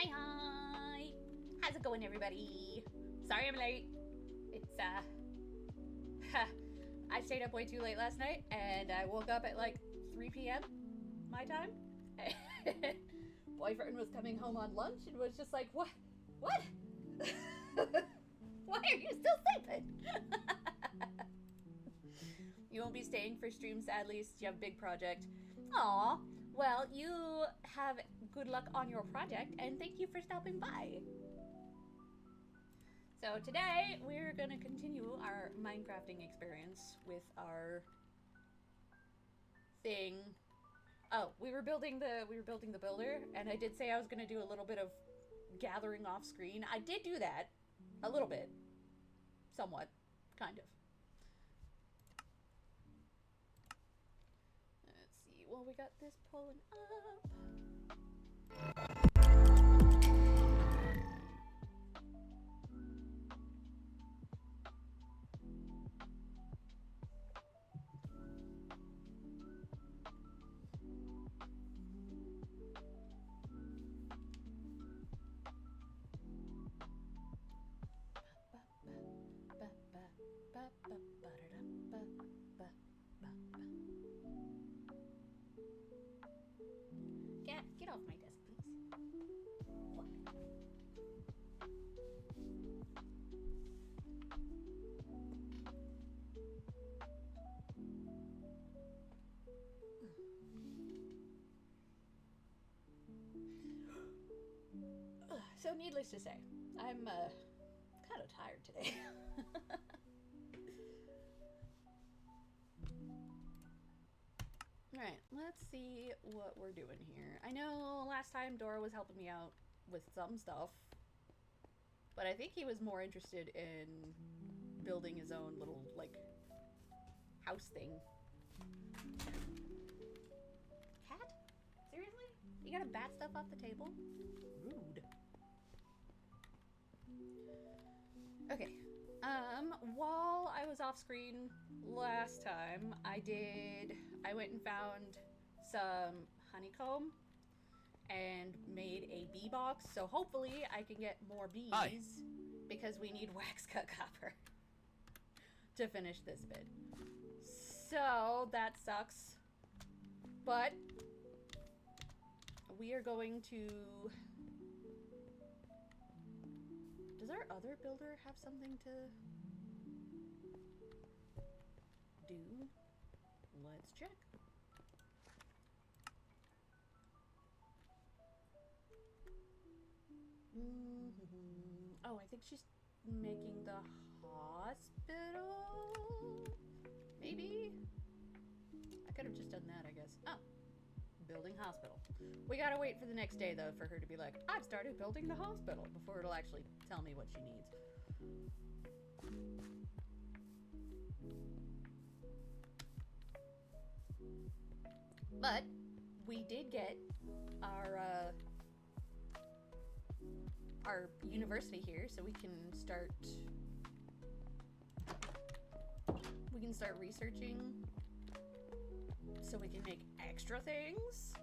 Hi! How's it going, everybody? Sorry I'm late. It's, I stayed up way too late last night, and I woke up at like 3 p.m. my time. Boyfriend was coming home on lunch and was just like, What? Why are you still sleeping? You won't be staying for stream, sadly, since you have a big project. Aw, well, you have good luck on your project, and thank you for stopping by. So today, we're gonna continue our Minecrafting experience with our thing. Oh, we were building the builder, and I did say I was gonna do a little bit of gathering off screen. I did do that. A little bit. Somewhat. Kind of. Let's see. Well, we got this pulling up. Get off my desk, please. What? So needless to say, I'm kind of tired today. Alright, let's see what we're doing here. I know last time Dora was helping me out with some stuff, but I think he was more interested in building his own little, like, house thing. Cat? Seriously? You gotta bat stuff off the table? Rude. Okay. While I was off screen last time, I went and found some honeycomb and made a bee box, so hopefully I can get more bees. Hi. Because we need wax cut copper to finish this bit. So that sucks, but we are going to... Does our other builder have something to do? Let's check. Oh, I think she's making the hospital? Maybe? I could have just done that, I guess. Oh. Building hospital. We gotta wait for the next day, though, for her to be like, I've started building the hospital, before it'll actually tell me what she needs. But we did get our university here, so we can start researching so we can make extra things.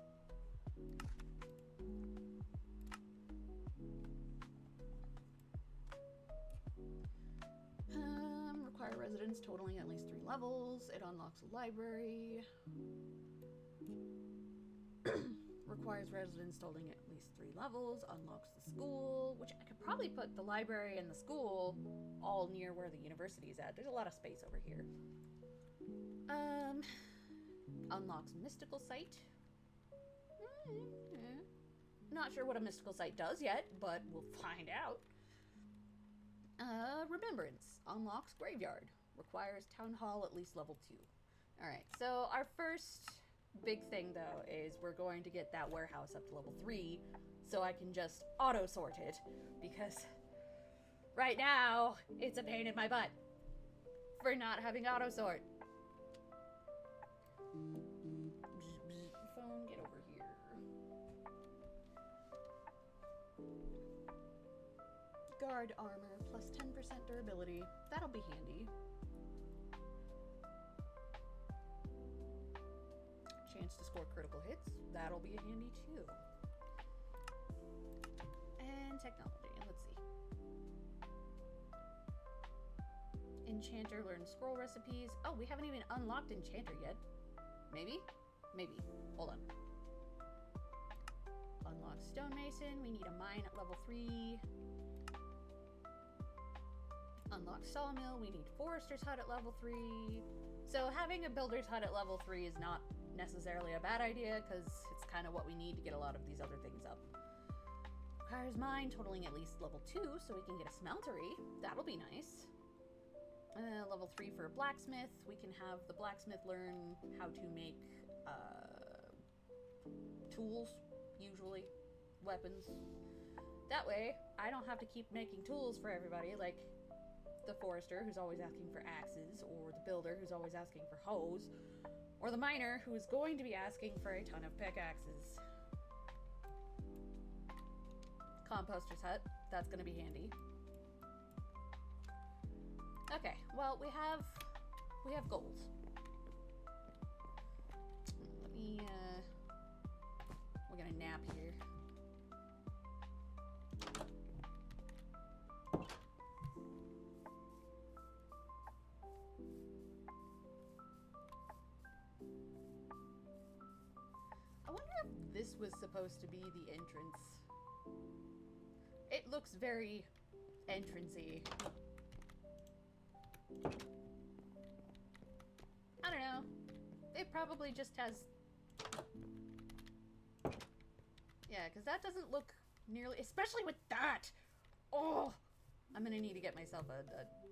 Require residents totaling at least 3 levels. It unlocks a library. Requires residents totaling at least 3 levels. Unlocks the school, which I could probably put the library and the school all near where the university is at. There's a lot of space over here. Unlocks mystical site. Not sure what a mystical site does yet, but we'll find out. Remembrance. Unlocks graveyard. Requires town hall at least level 2. Alright, so our first big thing, though, is we're going to get that warehouse up to level 3 so I can just auto-sort it, because right now it's a pain in my butt for not having auto-sort. Phone, get over here. Guard armor plus 10% durability. That'll be handy. Chance to score critical hits. That'll be handy too. And technology. Let's see. Enchanter learns scroll recipes. Oh, we haven't even unlocked Enchanter yet. Maybe? Maybe. Hold on. Unlock Stonemason. We need a mine at level 3. Unlock Sawmill. We need Forester's Hut at level 3. So having a Builder's Hut at level 3 is not necessarily a bad idea, because it's kind of what we need to get a lot of these other things up. Requires mine totaling at least level 2, so we can get a smeltery. That'll be nice. Level 3 for a blacksmith. We can have the blacksmith learn how to make tools, usually weapons. That way, I don't have to keep making tools for everybody, like the forester who's always asking for axes, or the builder who's always asking for hoes, or the miner who is going to be asking for a ton of pickaxes. Composter's hut, that's going to be handy. Okay, well, we have gold. Let me, we're gonna nap here. I wonder if this was supposed to be the entrance. It looks very entrancey. I don't know. It probably just has... Yeah, because that doesn't look nearly... Especially with that! Oh! I'm gonna need to get myself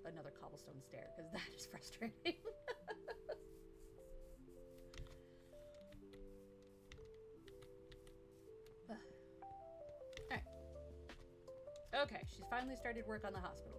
another cobblestone stair, because that is frustrating. Alright. Okay, she's finally started work on the hospital.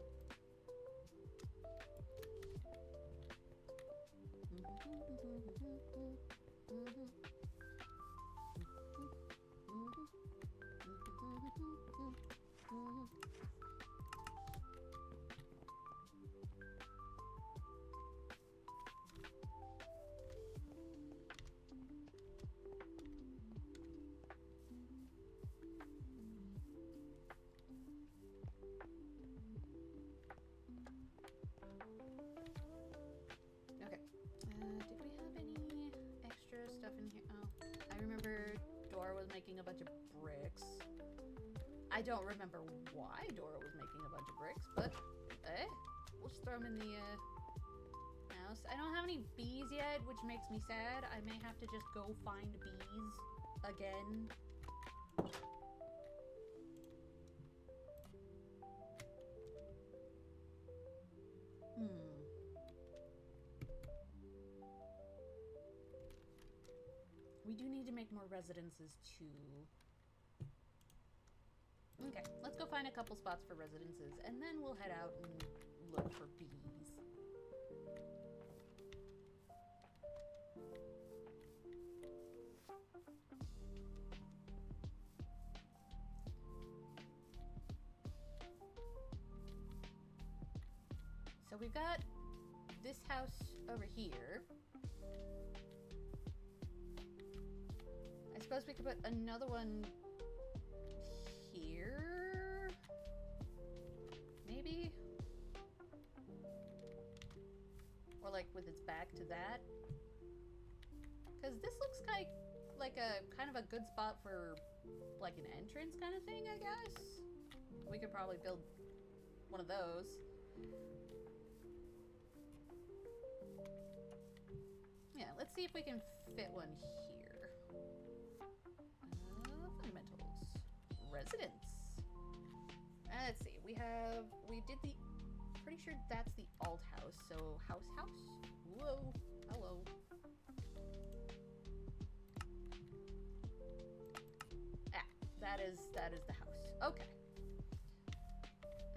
A bunch of bricks. I don't remember why Dora was making a bunch of bricks, but we'll just throw them in the house. I don't have any bees yet, which makes me sad. I may have to just go find bees again. more residences too. Okay, let's go find a couple spots for residences, and then we'll head out and look for bees. So we've got this house over here. I suppose we could put another one here, maybe? Or like with its back to that. Because this looks like a kind of a good spot for like an entrance kind of thing, I guess. We could probably build one of those. Yeah, let's see if we can fit one here. Fundamentals. Residence. Let's see, we did the, pretty sure that's the alt house, so house. Whoa, hello. Ah, that is the house. Okay.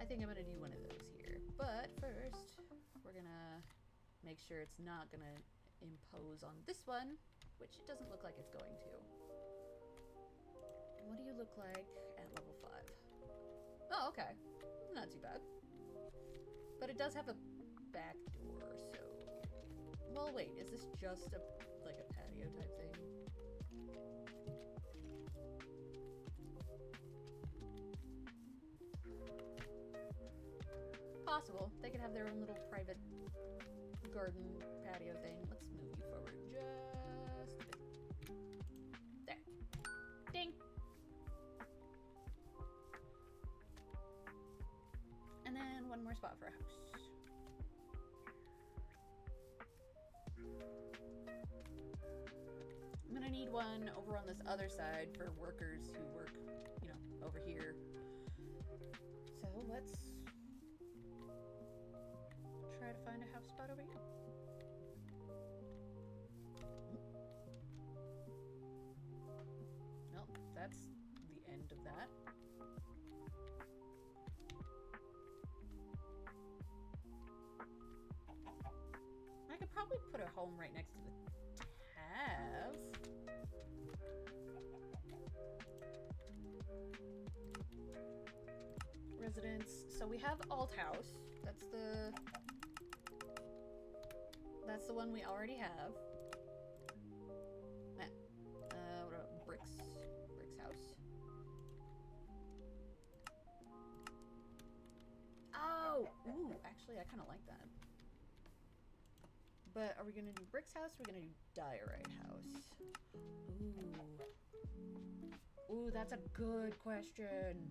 I think I'm gonna do one of those here, but first, we're gonna make sure it's not gonna impose on this one, which it doesn't look like it's going to. What do you look like at level 5? Oh, okay. Not too bad. But it does have a back door, so... Well, wait, is this just like a patio type thing? Possible. They could have their own little private garden patio thing. Let's move you forward just a bit. There. Ding! And then one more spot for a house. I'm gonna need one over on this other side for workers who work, you know, over here. So let's try to find a house spot over here. Well, that's the end of that. I could probably put a home right next to the tab. Residence. So we have alt house. That's the one we already have. What about Bricks house? Oh! Ooh, actually, I kind of like that. But are we going to do Bricks house or are we going to do Diorite house? Ooh. Ooh, that's a good question.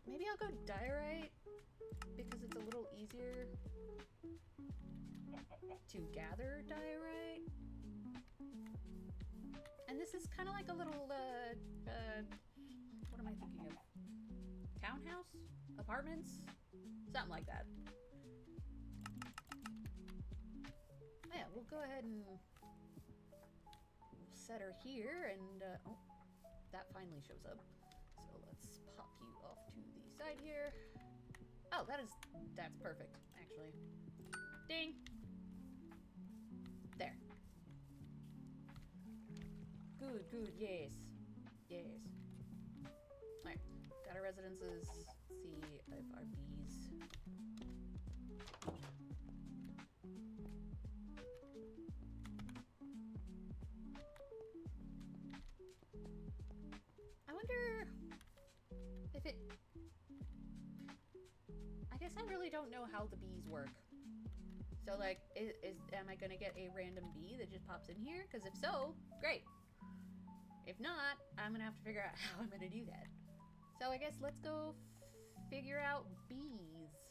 Maybe I'll go Diorite because it's a little easier to gather Diorite. And this is kind of like a little, what am I thinking of? Townhouse? Apartments? Something like that. Oh yeah, we'll go ahead and set her here and, oh, that finally shows up. So let's pop you off to the side here. Oh, that's perfect, actually. Ding! There. Good, yes. Yes. Alright, got our residences. Let's see if our bees... I wonder if it... I guess I really don't know how the bees work. So, like, am I gonna get a random bee that just pops in here? Because if so, great. If not, I'm gonna have to figure out how I'm gonna do that. So I guess let's go figure out bees.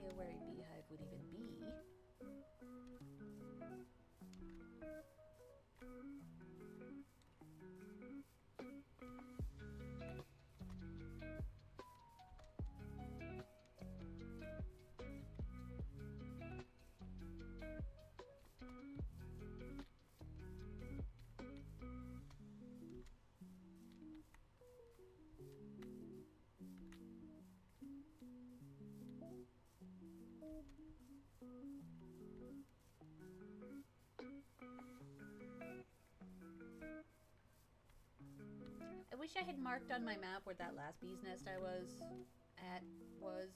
idea where a beehive would even be. I wish I had marked on my map where that last bee's nest I was at was.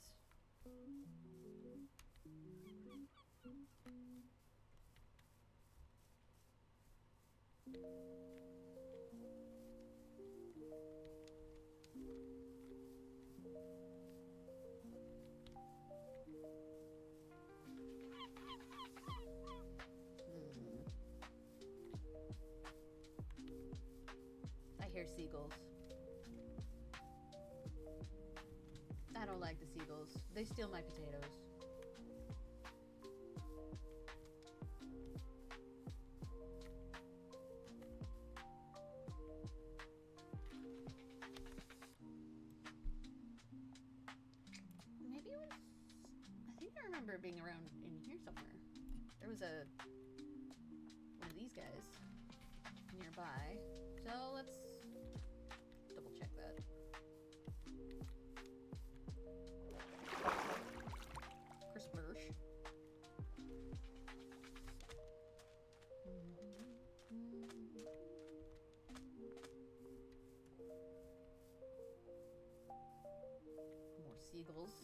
I hear seagulls. I don't like the seagulls. They steal my potatoes. Maybe it was... I think I remember it being around in here somewhere. There was one of these guys nearby. So let's double check that. Crispers. More seagulls.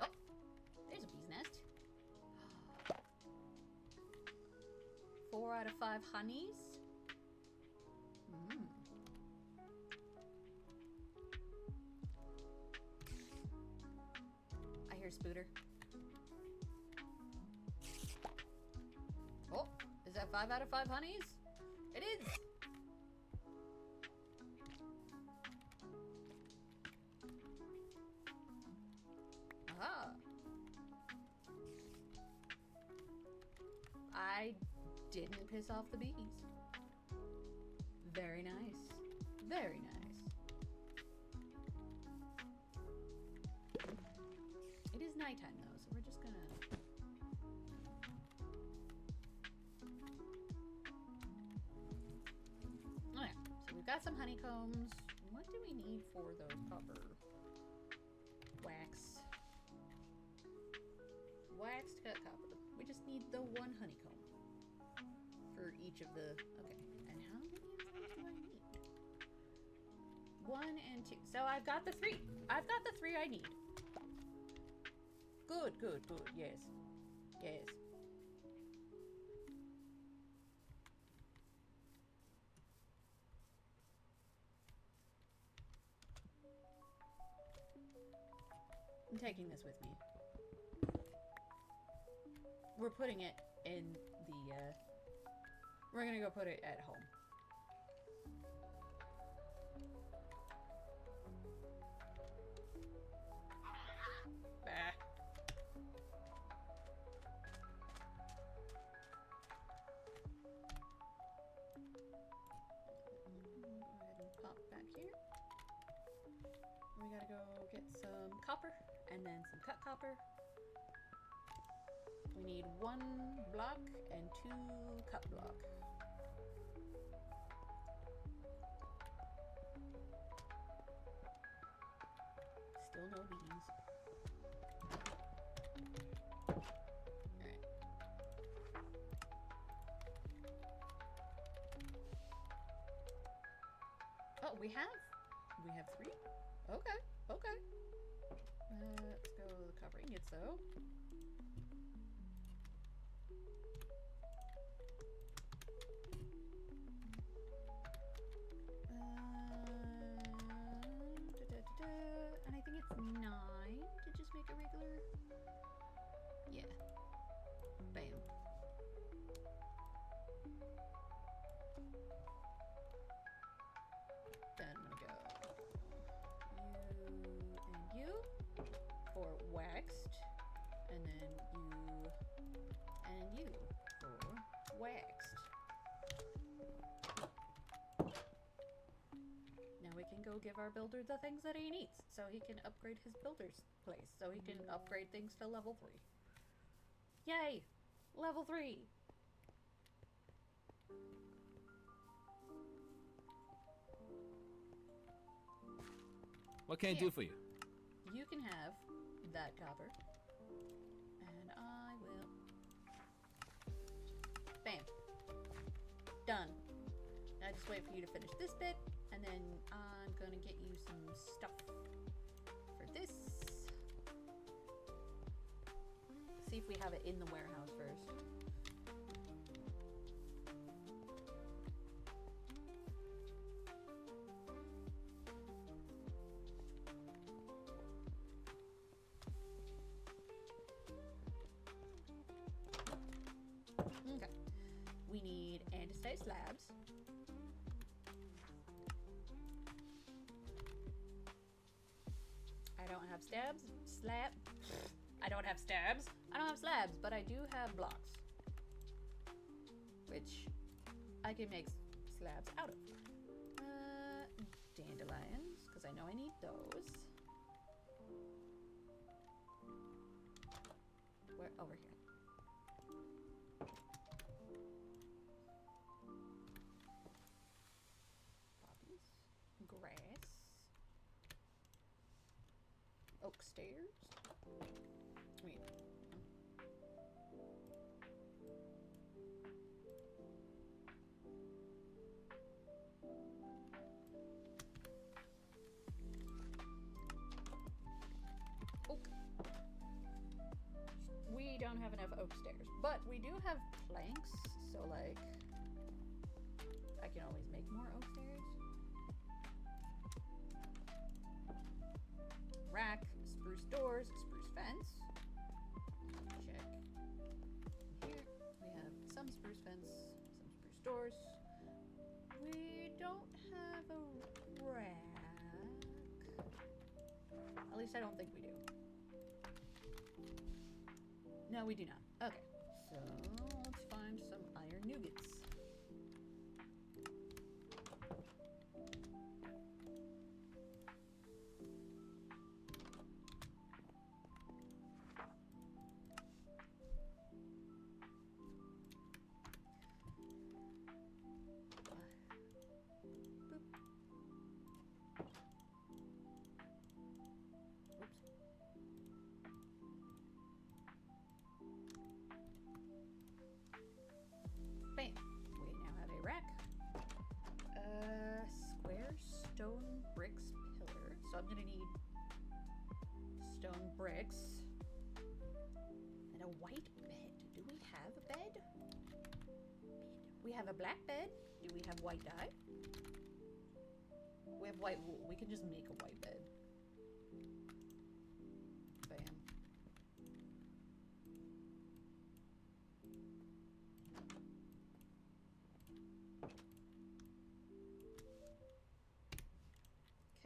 Oh, there's a bee's nest. 4 out of 5 honeys. I hear Spooter. Oh, is that 5 out of 5 honeys? It is. Aha. I didn't piss off the bees. Very nice. Very nice. It is nighttime though, so we're just gonna... Alright, so we've got some honeycombs. What do we need for those copper? Wax. Wax to cut copper. We just need the one honeycomb for each of the... Okay, and how many of those do I need? 1 and 2. So I've got the 3. I've got the 3 I need. Good, good, good. Yes. Yes. I'm taking this with me. We're putting it in the, we're gonna go put it at home. Bah. Go ahead and pop back here. We gotta go get some copper and then some cut copper. We need 1 block and 2 cut block. Still no bees. Alright. We have 3. Okay, okay. Let's go covering it though. And I think it's 9 to just make a regular. Yeah. Bam. Then I'm gonna go you for waxed, and then you for waxed. Now we can go give our builder the things that he needs, so he can upgrade his builder's place, so he can upgrade things to level 3. Yay! Level 3! What can I do for you? You can have that copper, and I will. Bam. Done. Now just wait for you to finish this bit, and then I'm gonna get you some stuff for this. See if we have it in the warehouse first. Okay. We need andesite slabs. I don't have I don't have stabs. I don't have slabs, but I do have blocks, which I can make slabs out of. Dandelions, because I know I need those. Where? Over here. Poppies. Grass. Oak stairs. Wait. Oak. We don't have enough oak stairs, but we do have planks, so like I can always make more oak stairs. Rack, spruce doors, spruce fence. Check. Here we have some spruce fence, some spruce doors. We don't have a rack. At least I don't think we do. No, we do not. Okay, so let's find some iron nougats. Bam. We now have a rack. Square stone bricks pillar. So I'm gonna need stone bricks and a white bed. Do we have a bed? We have a black bed. Do we have white dye? We have white wool. We can just make a white bed. Bam.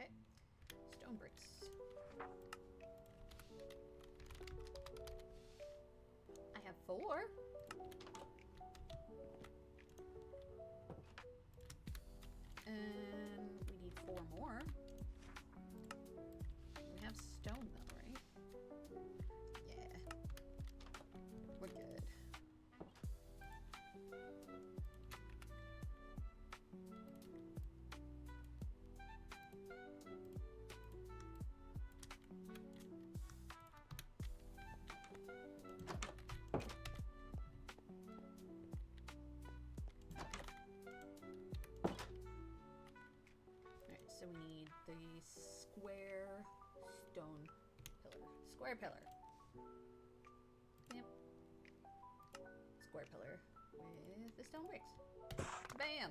Okay. Stone bricks. I have 4. And we need 4 more. We have stone though, right? Yeah. We're good. the square stone pillar. Square pillar. Yep. Square pillar with the stone bricks. Bam!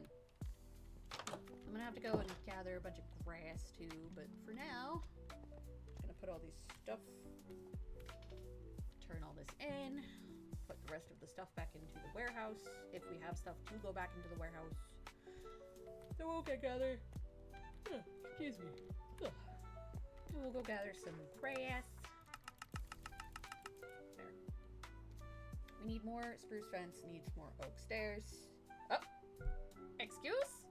I'm gonna have to go and gather a bunch of grass too, but for now, I'm just gonna put all these stuff, turn all this in, put the rest of the stuff back into the warehouse. If we have stuff to go back into the warehouse, then we'll go gather. Excuse me. And we'll go gather some grass. There. We need more spruce fence, needs more oak stairs. Oh! Excuse?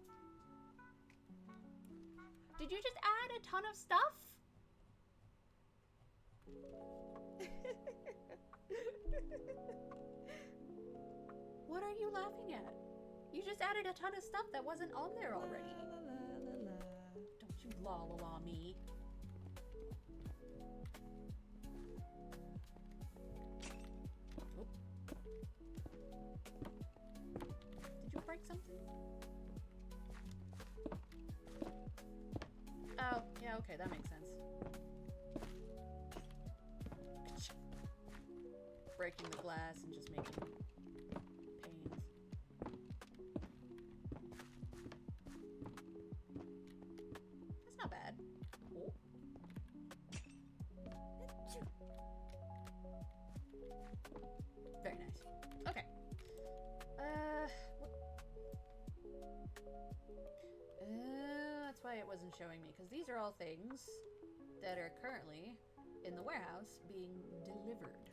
Did you just add a ton of stuff? What are you laughing at? You just added a ton of stuff that wasn't on there already. Don't you la-la-la me. Oh. Did you break something? Oh, yeah, okay, that makes sense. Breaking the glass and just making panes. That's not bad. Oh. Very nice. Okay. That's why it wasn't showing me, because these are all things that are currently in the warehouse being delivered.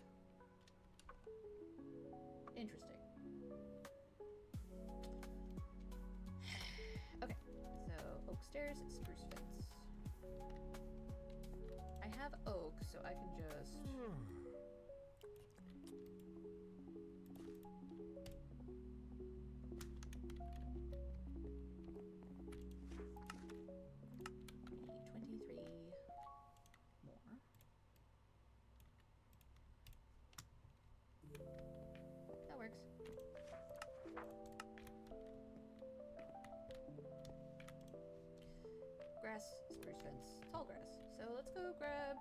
Interesting. Okay, so oak stairs, spruce fence. I have oak, so I can just... Grass, spruce fence, tall grass. So let's go grab,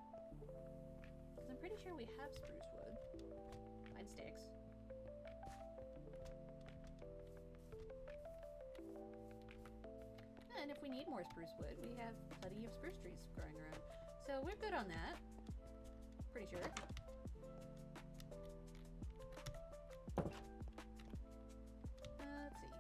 because I'm pretty sure we have spruce wood. Pine sticks. And if we need more spruce wood, we have plenty of spruce trees growing around. So we're good on that. Pretty sure. Let's see.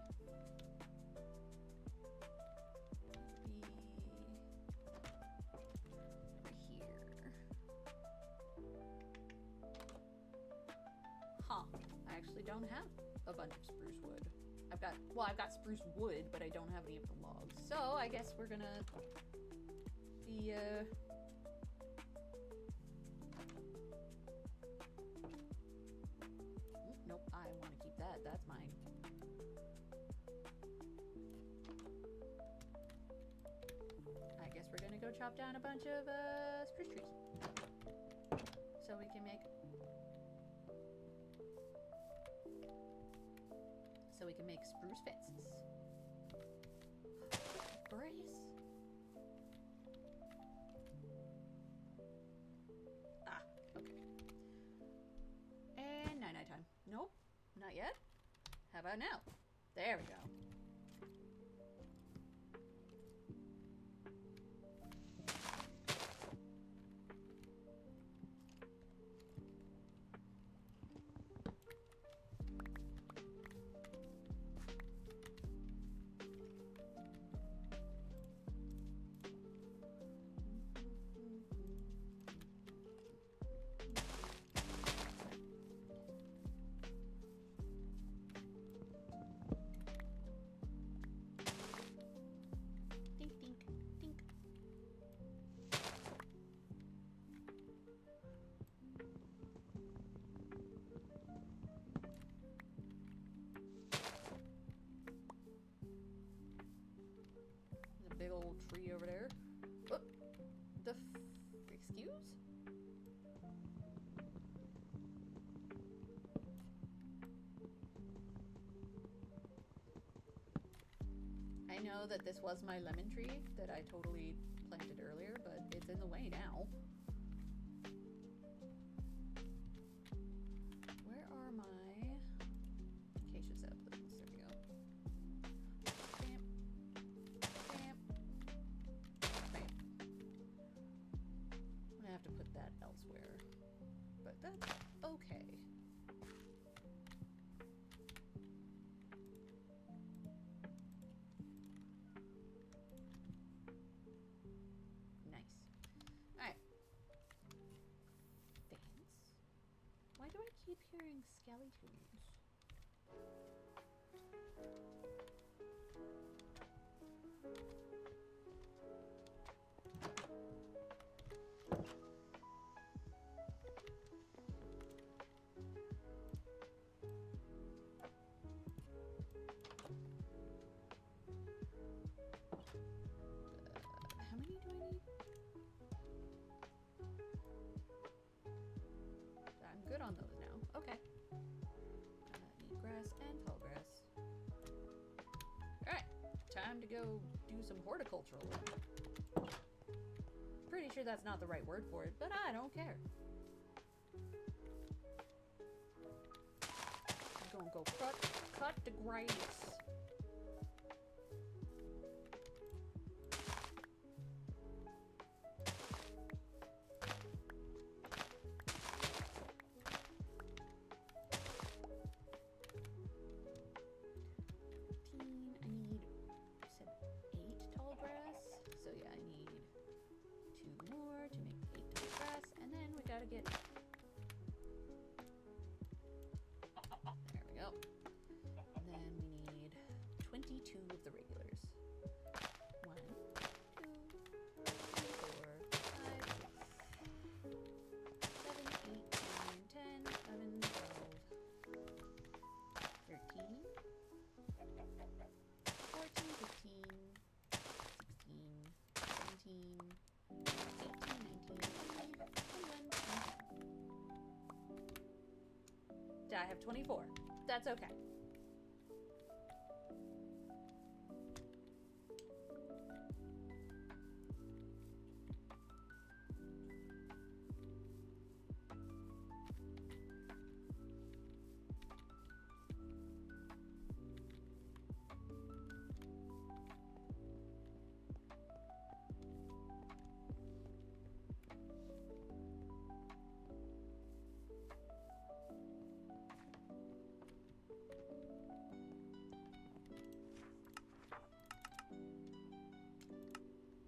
I actually don't have a bunch of spruce wood. I've got spruce wood, but I don't have any of the logs. So I guess we're gonna be nope, I want to keep that. That's mine. I guess we're gonna go chop down a bunch of spruce trees so we can make spruce fences. Brace. Ah, okay. And night time. Nope, not yet. How about now? There we go. Big old tree over there. What the excuse? I know that this was my lemon tree that I totally planted elsewhere. But that's okay. Nice. Alright. Fans? Why do I keep hearing skeletons? How many do I need? I'm good on those now. Okay. Need grass and tall grass. Alright. Time to go do some horticultural work. Pretty sure that's not the right word for it, but I don't care. I'm gonna go cut the grass. Gotta get... There we go. And then we need 22 of the regulars. 1, 2, 3, 4, 5, 6, 7, 8, 9, 10, 11, 12, 13, 14, 15, 16, 17, 18, 19, 20. I have 24. That's okay.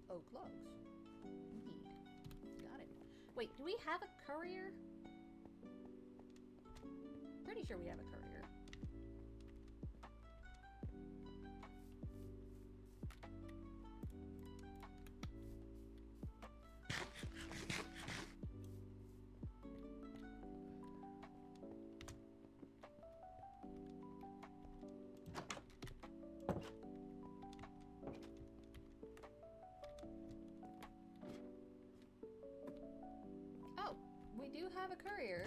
Oak logs. Indeed. Got it. Wait, do we have a courier? Pretty sure we have a courier. We do have a courier.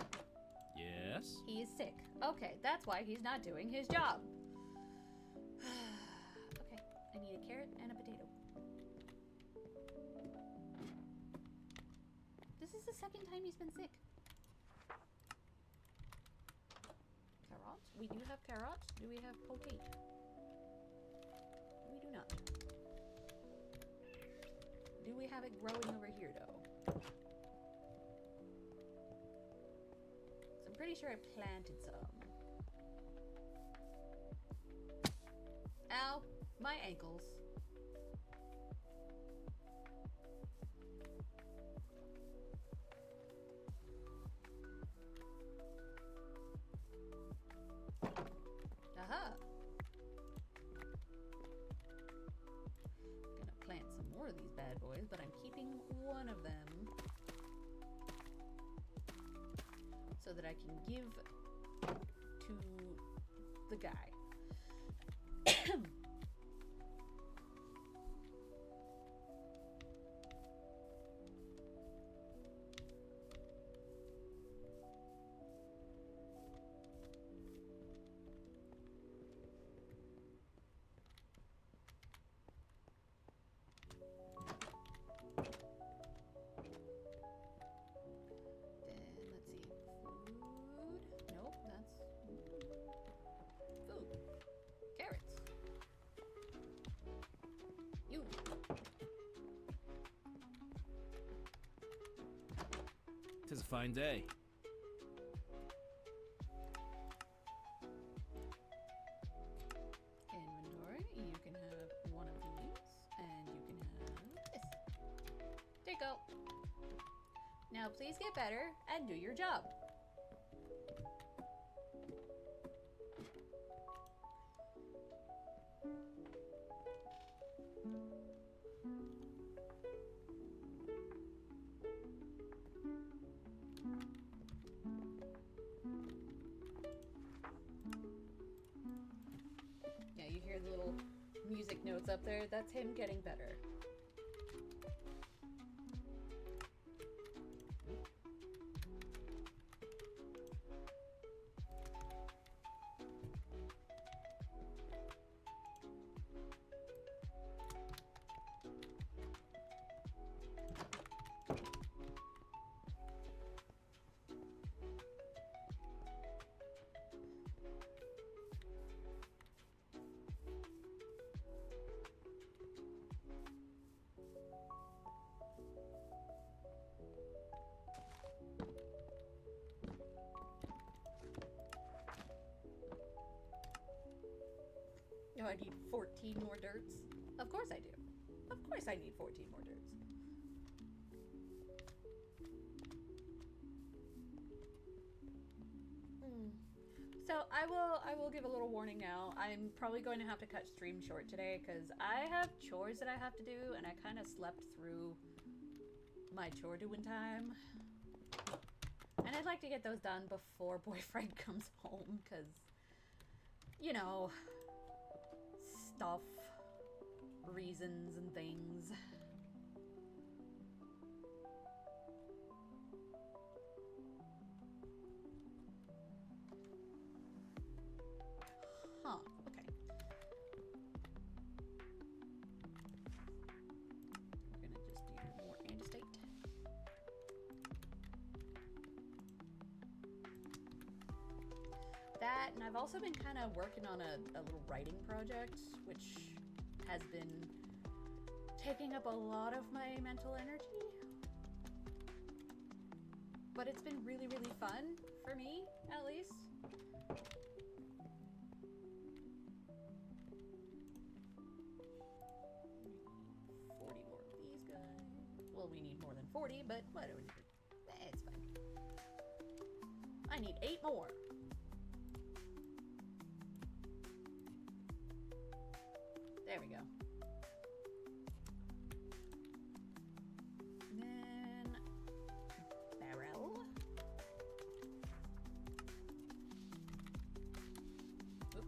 Yes? He is sick. Okay, that's why he's not doing his job. Okay, I need a carrot and a potato. This is the second time he's been sick. Carrots? We do have carrots. Do we have potato? We do not. Do we have it growing over here, though? Pretty sure I planted some. Ow, my ankles. Aha. Gonna plant some more of these bad boys, but I'm keeping one of them. So that I can give to the guy. 'Tis a fine day. Inventory. You can have one of these, and you can have this. There you go. Now please get better and do your job. Yeah, you hear the little music notes up there. That's him getting better. No, I need 14 more dirts. Of course I do. Of course I need 14 more dirts. So I will give a little warning now. I'm probably going to have to cut stream short today because I have chores that I have to do and I kind of slept through my chore doing time. And I'd like to get those done before boyfriend comes home because, you know, stuff, reasons and things. Huh, okay. We're gonna just do more andesite. That, and I've also been kind of working on a little writing project, which has been taking up a lot of my mental energy. But it's been really, really fun for me, at least. 40 more of these guys. Well, we need more than 40, but whatever. It's fine. I need 8 more. There we go. And then barrel. Oop.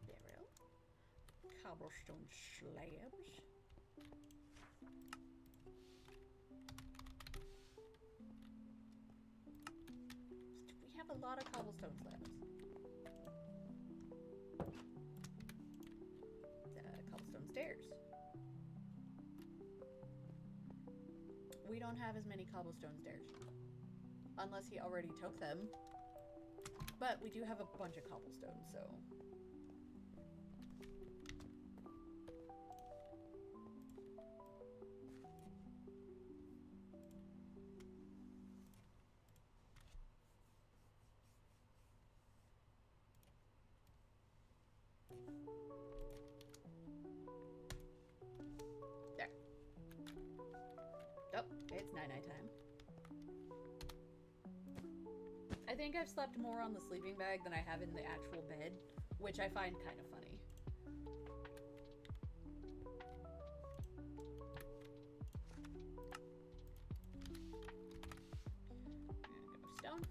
Barrel. Cobblestone slabs. We have a lot of cobblestone slabs. Cobblestone stairs. We don't have as many cobblestone stairs. Unless he already took them. But we do have a bunch of cobblestone, so... There. Oh, it's night-night time. I think I've slept more on the sleeping bag than I have in the actual bed, which I find kind of funny. I'm gonna go stone.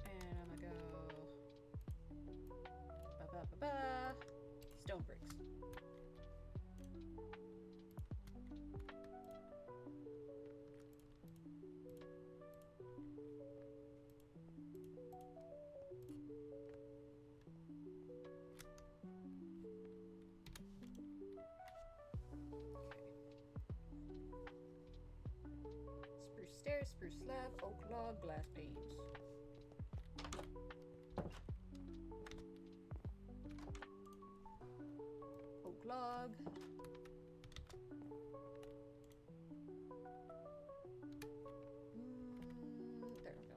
And I'm gonna go stone bricks. Spruce stairs, spruce slab, oak log, glass panes. log. There we go.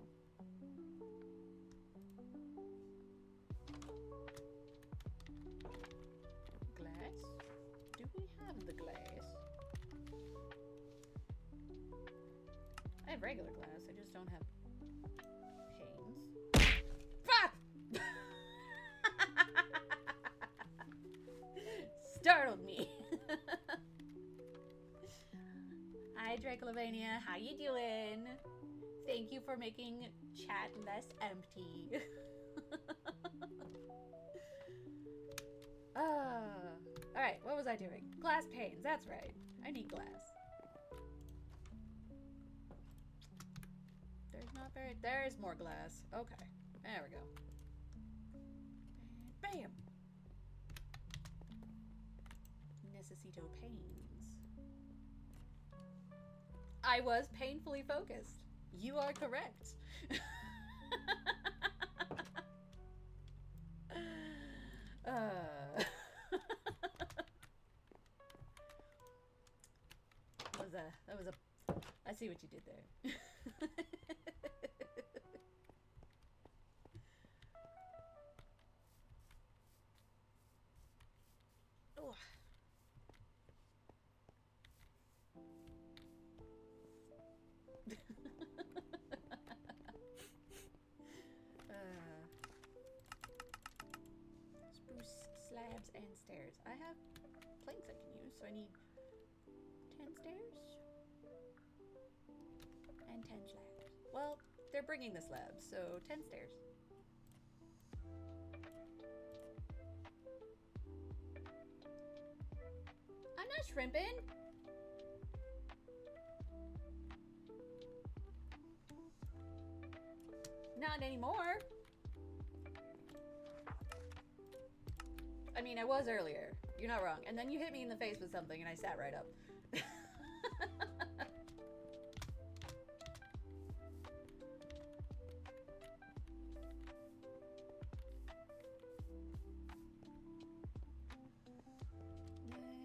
Glass? Do we have the glass? I have regular glass, I just don't have panes. Fuck! Startled me. Hi, Dracolovania. How you doing? Thank you for making chat less empty. Alright, what was I doing? Glass panes, that's right. I need glass. There's not very... There's more glass. Okay, there we go. Bam! Necessito panes. I was painfully focused. You are correct. That was a I see what you did there. Oh. Spruce slabs and stairs. I have planks I can use, so I need 10 stairs and 10 slabs. Well, they're bringing the slabs, so 10 stairs. I'm not shrimping. Not anymore. I mean, I was earlier. You're not wrong. And then you hit me in the face with something and I sat right up.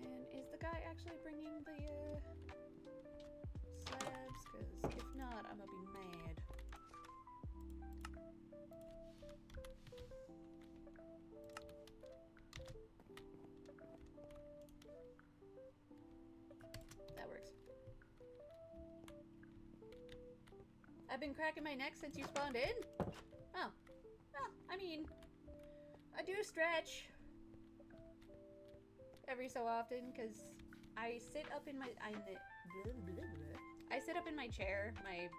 And is the guy actually bringing the slabs? Because if not, I'm gonna be mad. That works. I've been cracking my neck since you spawned in? Oh. Well, I mean, I do stretch every so often because I sit up in my I sit up in my chair, my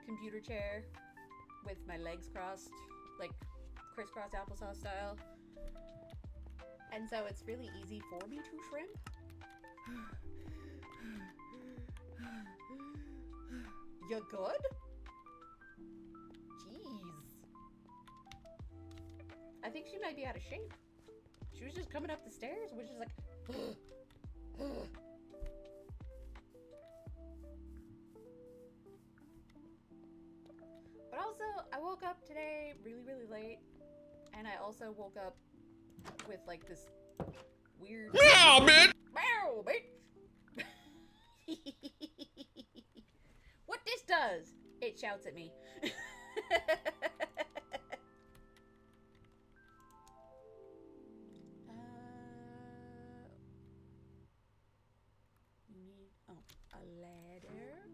computer chair, with my legs crossed, like crisscross applesauce style. And so it's really easy for me to shrimp. You good? Jeez. I think she might be out of shape. She was just coming up the stairs, which is like... But also, I woke up today really, really late. And I also woke up with like this weird... Meow, bitch! Meow, bitch! What this does? It shouts at me. You need a ladder.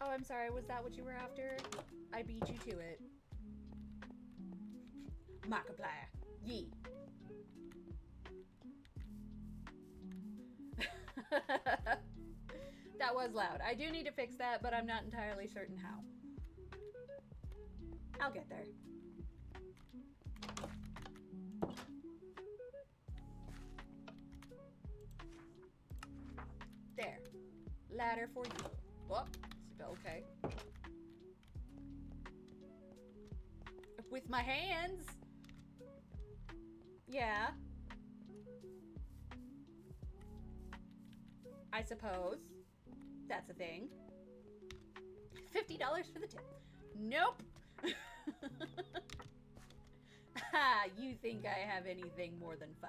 Oh, I'm sorry. Was that what you were after? I beat you to it. Markiplier. Yee. That was loud. I do need to fix that, but I'm not entirely certain how. I'll get there. There. Ladder for you. Whoop. Okay. With my hands. Yeah. I suppose. That's a thing. $50 for the tip. Nope. Ha, you think I have anything more than $5.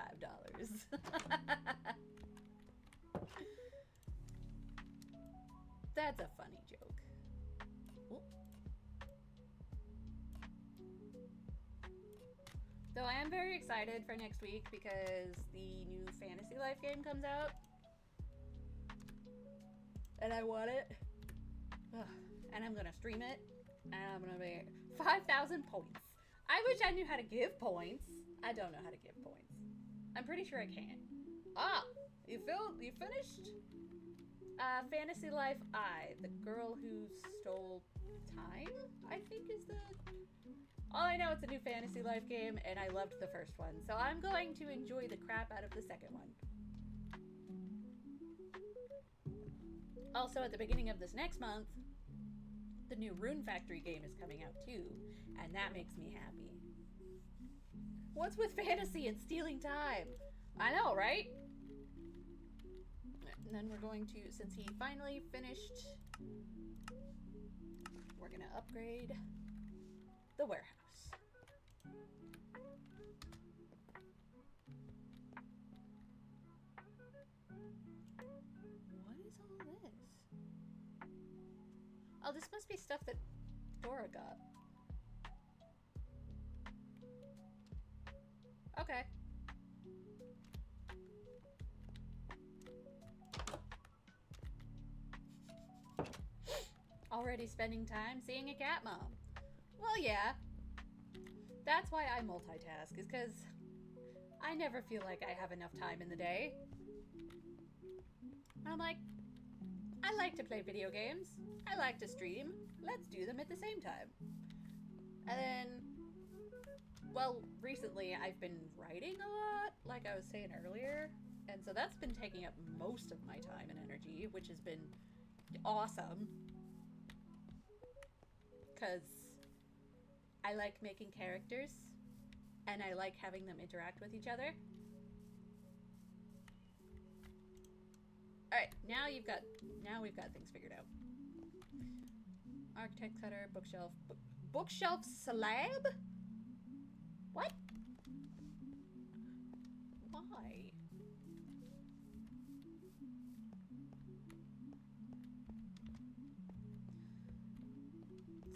That's a funny joke. Ooh. Though I am very excited for next week because the new Fantasy Life game comes out. And I want it. Ugh. And I'm gonna stream it. And I'm gonna be 5,000 points. I wish I knew how to give points. I don't know how to give points. I'm pretty sure I can. Ah! You finished? Fantasy Life I, the girl who stole time, I think is the... All I know, it's a new Fantasy Life game, and I loved the first one. So I'm going to enjoy the crap out of the second one. Also, at the beginning of this next month, the new Rune Factory game is coming out too, and that makes me happy. What's with fantasy and stealing time? I know, right? And then we're going to, since he finally finished, we're gonna upgrade the warehouse. What is all this? Oh, this must be stuff that Dora got. Okay. Already spending time seeing a cat mom. Well, yeah. That's why I multitask, is because I never feel like I have enough time in the day. I'm like, I like to play video games. I like to stream. Let's do them at the same time. And then, well, recently I've been writing a lot, like I was saying earlier. And so that's been taking up most of my time and energy, which has been awesome. Because I like making characters, and I like having them interact with each other. Alright, now we've got things figured out. Architect cutter, bookshelf, bookshelf slab? What? Why?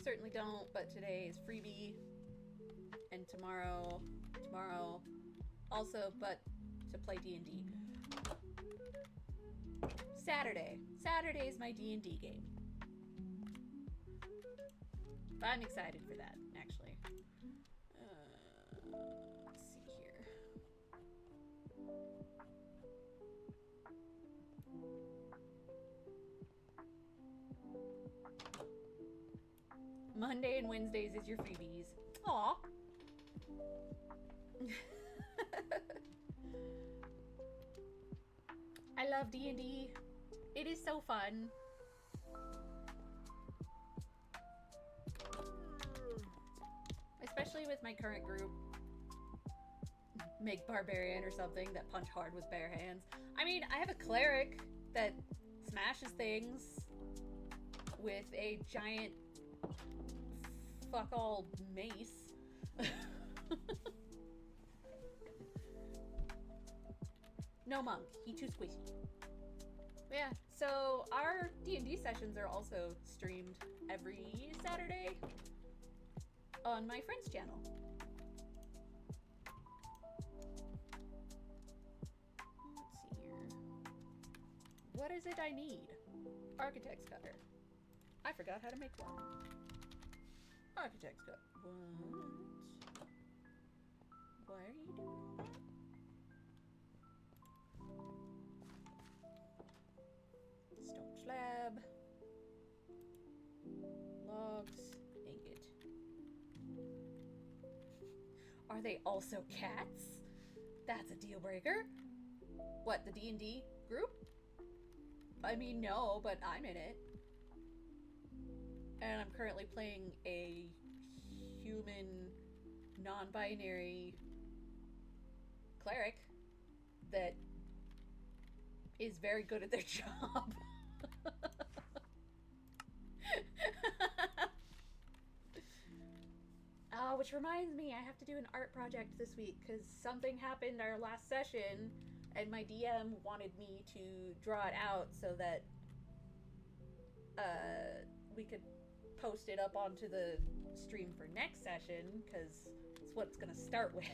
Certainly don't, but today is freebie. And tomorrow also, but to play D&D. Saturday's my D&D game. But I'm excited for that, actually. Let's see here. Monday and Wednesdays is your freebies. Aw. I love D&D. It is so fun. Especially with my current group. Make barbarian or something that punch hard with bare hands. I mean, I have a cleric that smashes things with a giant fuck all mace. No monk, he too squishy. Yeah, so our D&D sessions are also streamed every Saturday on my friend's channel. Let's see here. What is it I need? Architect's cutter. I forgot how to make one. Architect's cutter. What? Why are you doing that? Stone slab. Logs. Ingot. Are they also cats? That's a deal breaker. What, the D&D group? I mean, no, but I'm in it. And I'm currently playing a human, non-binary cleric that is very good at their job. which reminds me, I have to do an art project this week because something happened our last session, and my DM wanted me to draw it out so that we could post it up onto the stream for next session because it's what it's gonna start with.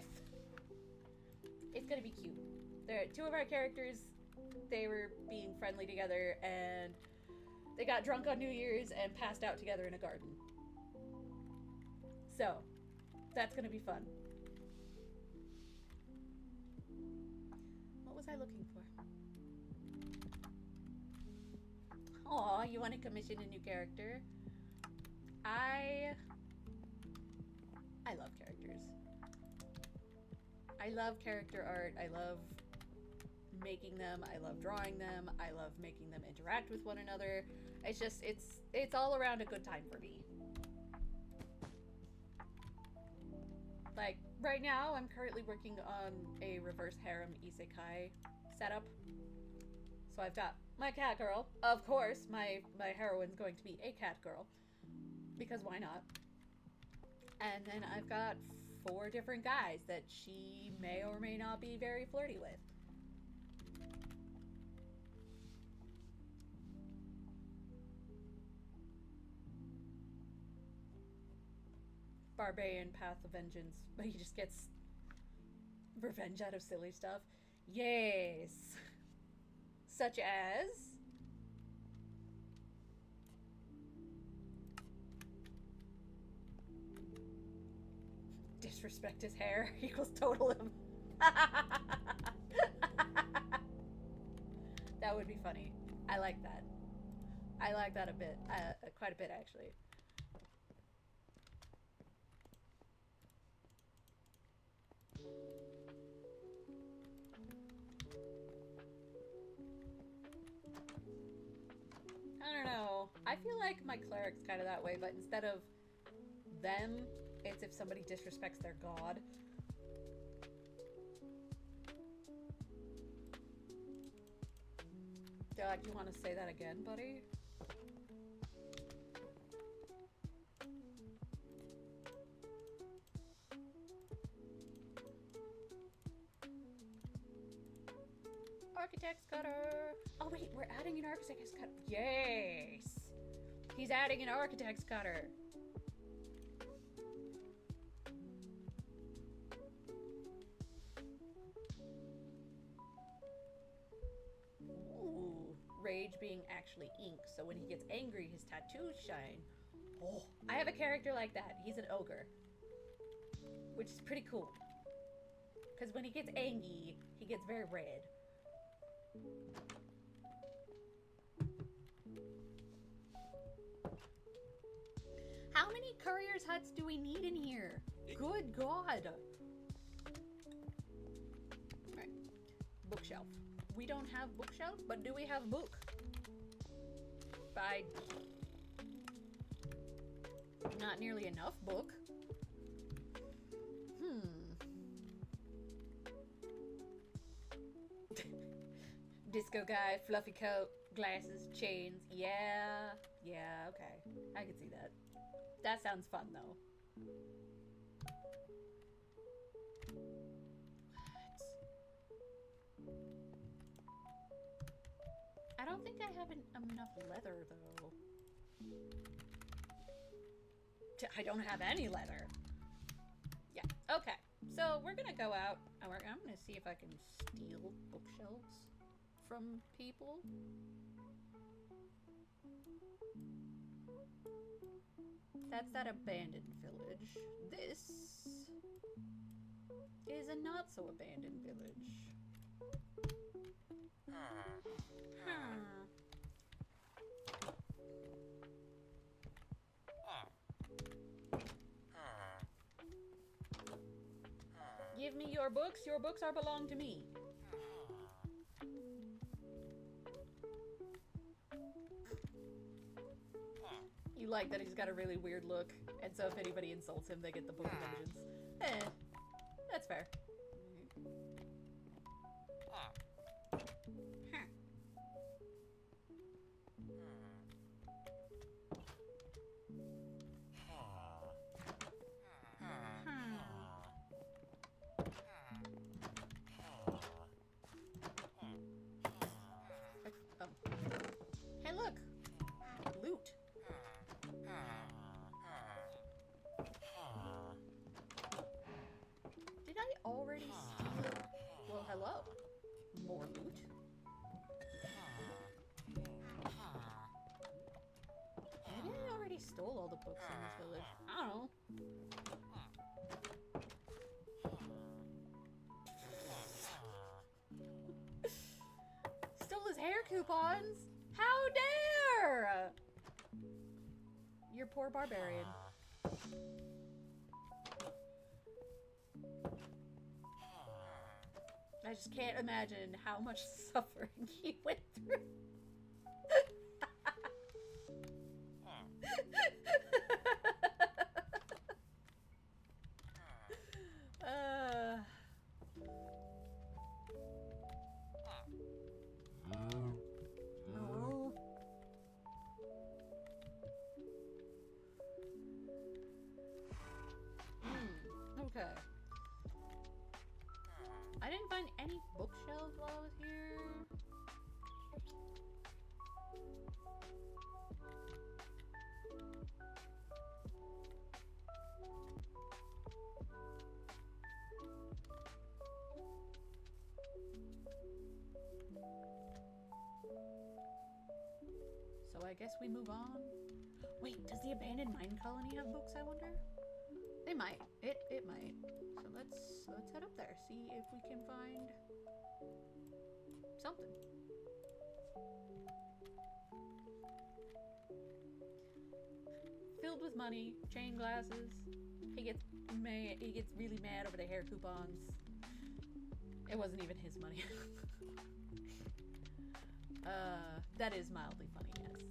It's gonna be cute. There are two of our characters. They were being friendly together, and they got drunk on New Year's and passed out together in a garden. So, that's gonna be fun. What was I looking for? Aw, you want to commission a new character? I love characters. I love character art. I love making them. I love drawing them. I love making them interact with one another. It's just, it's all around a good time for me. Like, right now, I'm currently working on a reverse harem isekai setup. So I've got my cat girl. Of course, my heroine's going to be a cat girl. Because why not? And then I've got 4 different guys that she may or may not be very flirty with. Barbarian Path of Vengeance, but he just gets revenge out of silly stuff. Yes. Such as disrespect his hair equals total him. That would be funny. I like that. I like that a bit. Quite a bit, actually. I don't know. I feel like my cleric's kind of that way, but instead of them, it's if somebody disrespects their god. They're like, you want to say that again, buddy? Architect's cutter. Oh wait, we're adding an architect's cutter. Yes! He's adding an architect's cutter. Ooh, rage being actually ink, so when he gets angry, his tattoos shine. Oh, I have a character like that. He's an ogre, which is pretty cool. Because when he gets angry, he gets very red. How many courier's huts do we need in here? Good God. Alright. Bookshelf. We don't have bookshelf, but do we have book? Not nearly enough book. Disco guy, fluffy coat, glasses, chains. Yeah, okay. I can see that. That sounds fun, though. What? I don't think I have enough leather, though. I don't have any leather. Yeah, okay. So we're gonna go out. I'm gonna see if I can steal bookshelves from people. That's that abandoned village. This is a not so abandoned village. Give me your books. Your books are belong to me. You like that he's got a really weird look, and so if anybody insults him, they get the Book of Vengeance. That's fair. hello. More loot. Maybe I already stole all the books in this village. I don't know. Stole his hair coupons? How dare! You're poor barbarian. I just can't imagine how much suffering he went through. Okay. I didn't find any bookshelves while I was here. So I guess we move on. Wait, does the abandoned mine colony have books, I wonder? They might. It might. So let's head up there, see if we can find something. Filled with money, chain glasses. He gets really mad over the hair coupons. It wasn't even his money. That is mildly funny, yes.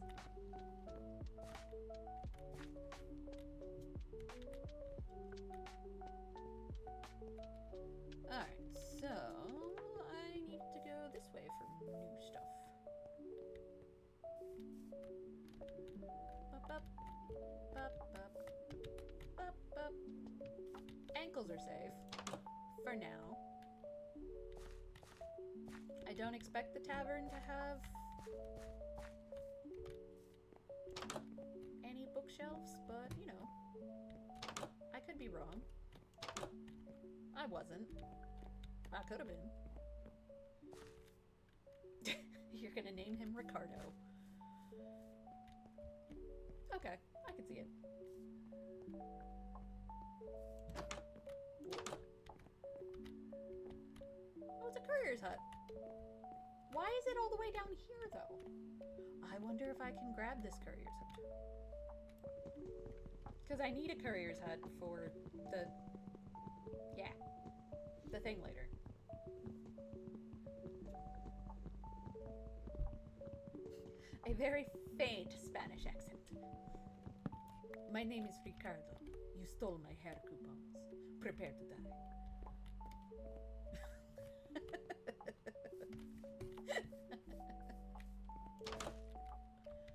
Alright, so I need to go this way for new stuff. Ankles are safe. For now. I don't expect the tavern to have any bookshelves, but, you know, I could be wrong. I wasn't. I could have been. You're gonna name him Ricardo. Okay, I can see it. Oh, it's a courier's hut. Why is it all the way down here, though? I wonder if I can grab this courier's hut. Because I need a courier's hut for the... yeah. The thing later. A very faint Spanish accent. My name is Ricardo. You stole my hair coupons. Prepare to die.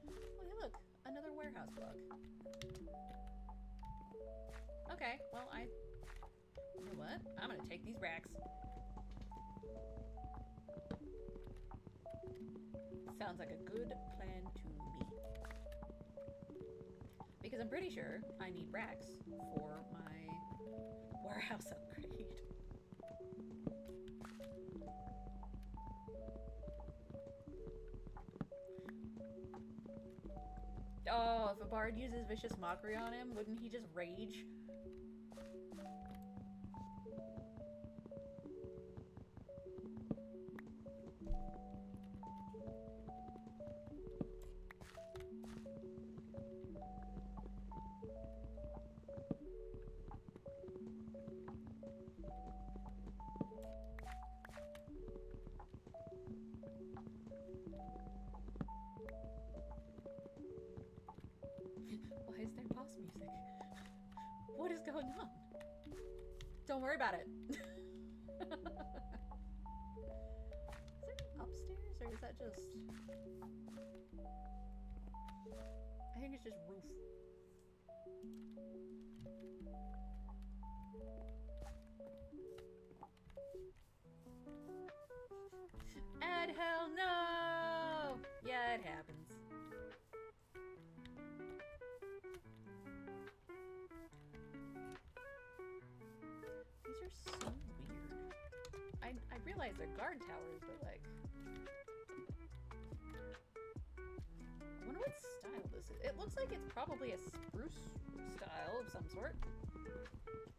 Oh, hey, look. Another warehouse block. Okay, well, you know what? I'm gonna take these racks. Sounds like a good plan to me. Because I'm pretty sure I need racks for my warehouse upgrade. Oh, if a bard uses vicious mockery on him, wouldn't he just rage? Why is there boss music? What is going on? Don't worry about it. Is there an upstairs, or is that just... I think it's just roof. And hell no! Yeah, it happens. These are so weird. I realize they're guard towers, but like... I wonder what style this is. It looks like it's probably a spruce style of some sort.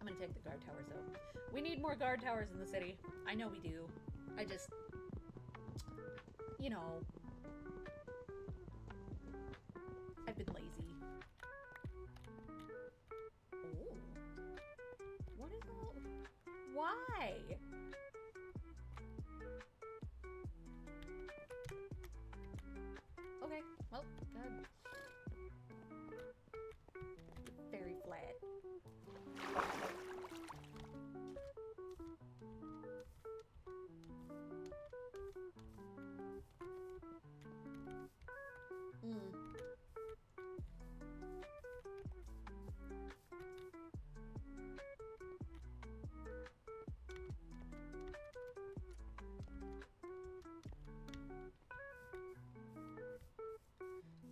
I'm gonna take the guard towers though. We need more guard towers in the city. I know we do. I just... You know... I've been lazy. Oh. What is all... Why? Okay, well, God. Very flat.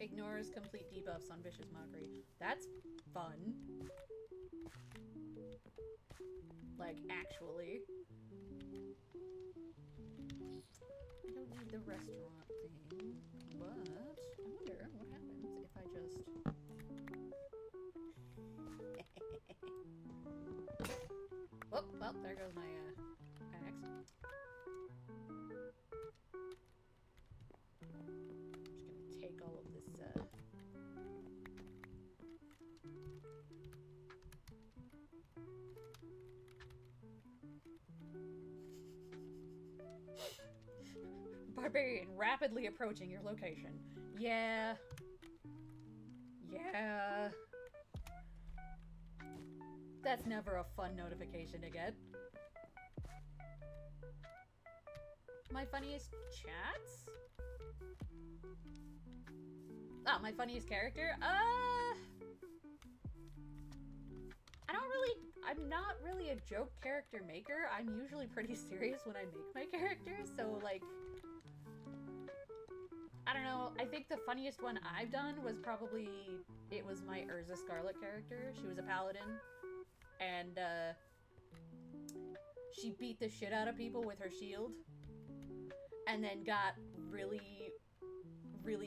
Ignores complete debuffs on Vicious Mockery. That's fun. Like, actually. I don't need the restaurant thing, but I wonder what happens if I just... Oh, well, there goes my axe. Take all of this, Barbarian rapidly approaching your location. Yeah. Yeah. That's never a fun notification to get. My funniest chats? Oh, my funniest character? I'm not really a joke character maker. I'm usually pretty serious when I make my characters, so like... I don't know, I think the funniest one I've done was probably... It was my Urza Scarlet character. She was a paladin. And, she beat the shit out of people with her shield. And then got really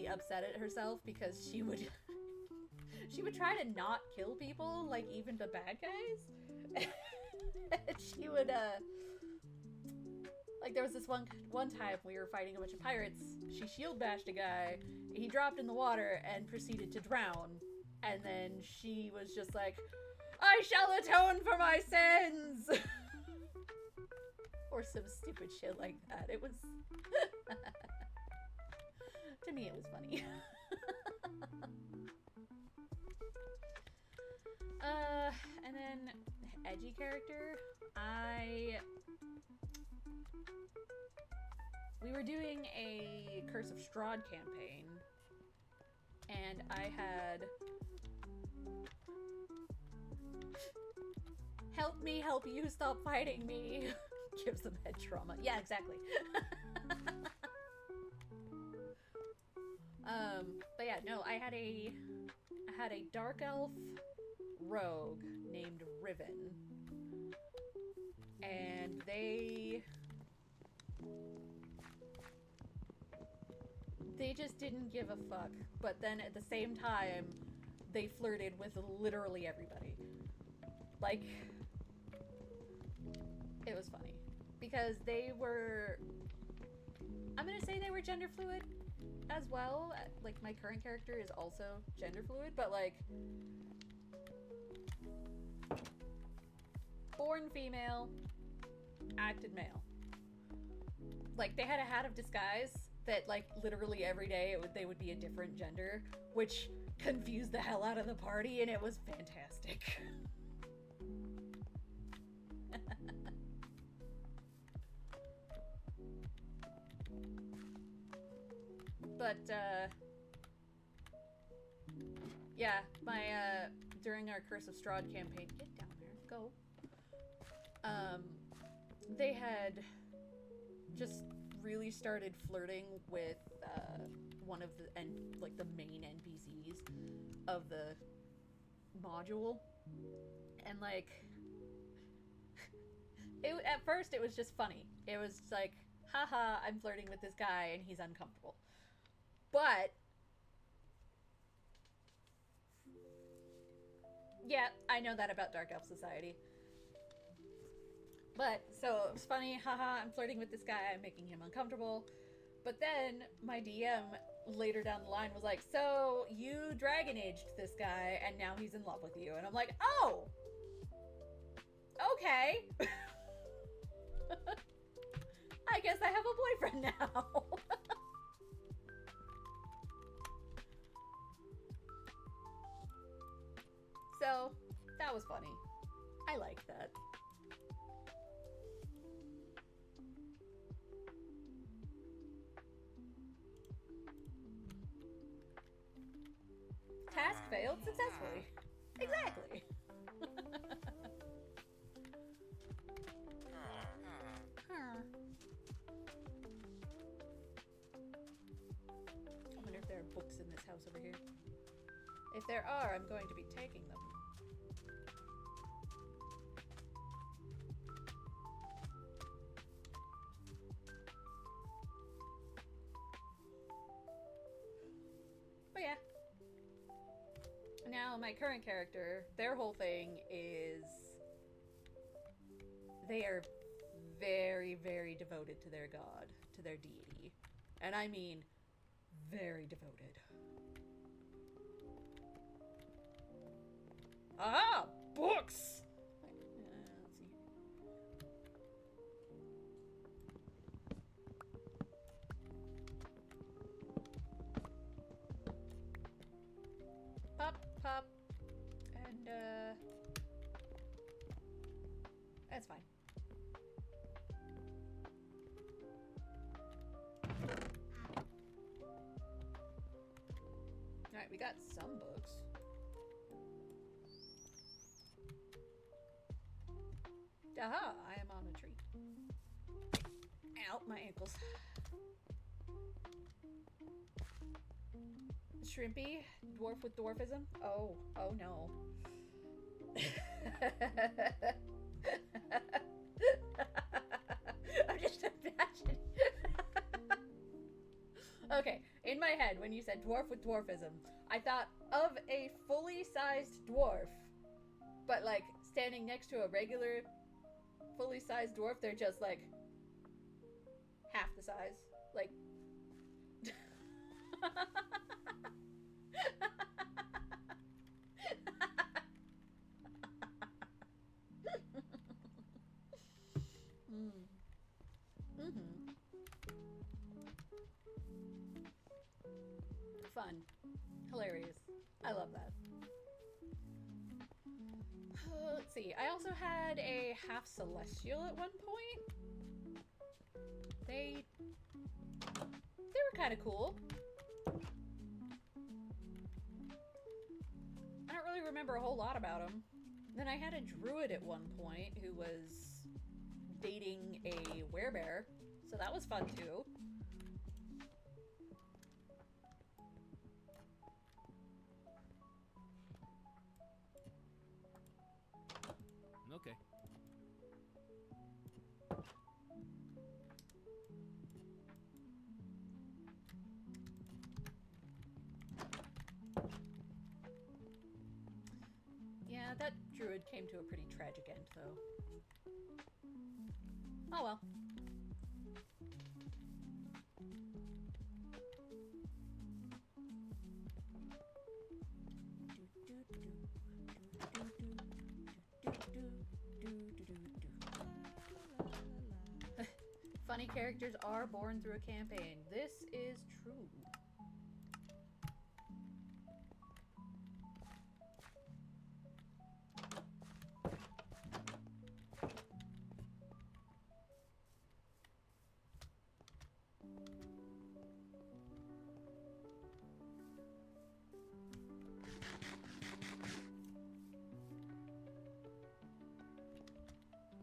upset at herself because she would she would try to not kill people, like even the bad guys. She would like there was this one time we were fighting a bunch of pirates. She shield bashed a guy, he dropped in the water and proceeded to drown, and then she was just like, I shall atone for my sins. Or some stupid shit like that. It was to me, it was funny. And then edgy character. We were doing a Curse of Strahd campaign, and I had help me help you, stop fighting me. Gives them head trauma. Yeah, exactly. But yeah, no, I had a dark elf rogue named Riven, and they just didn't give a fuck. But then at the same time, they flirted with literally everybody. Like, it was funny because they were, I'm gonna say they were gender fluid as well. Like, my current character is also gender fluid, but like, born female, acted male. Like, they had a hat of disguise that, like, literally every day they would be a different gender, which confused the hell out of the party, and it was fantastic. But, yeah, my, during our Curse of Strahd campaign, get down there, go. They had just really started flirting with, one of the, like, the main NPCs of the module. And, like, At first it was just funny. It was like, haha, I'm flirting with this guy and he's uncomfortable. But yeah, I know that about Dark Elf Society. But so it was funny, haha, I'm flirting with this guy, I'm making him uncomfortable. But then my DM later down the line was like, so you dragon aged this guy and now he's in love with you. And I'm like, oh, okay. I guess I have a boyfriend now. So that was funny. I like that. Task failed successfully. Exactly. I wonder if there are books in this house over here. If there are, I'm going to be taking them. But yeah. Now, my current character, their whole thing is they are very, very devoted to their god, to their deity. And I mean very devoted. Ah! Books! Let's see. Pop, and that's fine. Alright, we got some books. Aha, I am on a tree. Ow, my ankles. Shrimpy? Dwarf with dwarfism? Oh no. I'm just imagining. Okay, in my head, when you said dwarf with dwarfism, I thought of a fully sized dwarf, but like standing next to a regular fully sized dwarf, they're just like half the size. Like. Fun. Hilarious. I love that. Let's see. I also had a half celestial at one point. They were kind of cool. I don't really remember a whole lot about them. Then I had a druid at one point who was dating a werebear, so that was fun too. Okay. Yeah, that druid came to a pretty tragic end, though. Oh well. Funny characters are born through a campaign. This is true.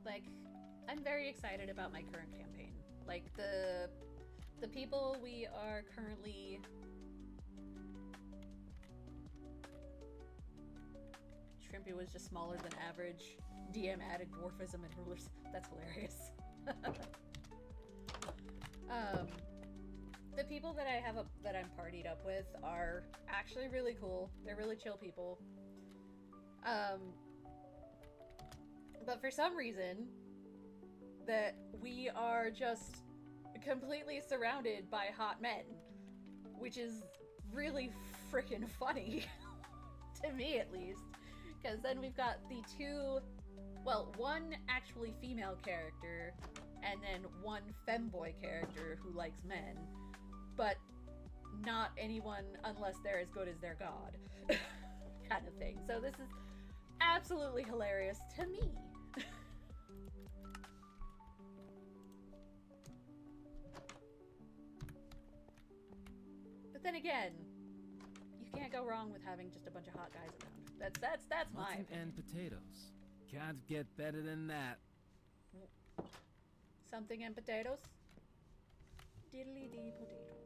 Like, I'm very excited about my current campaign. Like, the people we are currently... Shrimpy was just smaller than average. DM added dwarfism and rulers. That's hilarious. The people that I have that I'm partied up with are actually really cool. They're really chill people. But for some reason, that we are just completely surrounded by hot men, which is really freaking funny, to me at least. Because then we've got the two, well, one actually female character, and then one femboy character who likes men, but not anyone unless they're as good as their god, kind of thing. So this is absolutely hilarious to me. But then again, you can't go wrong with having just a bunch of hot guys around. That's my Mutton opinion. and potatoes. Can't get better than that. Something and potatoes. Diddly dee potatoes.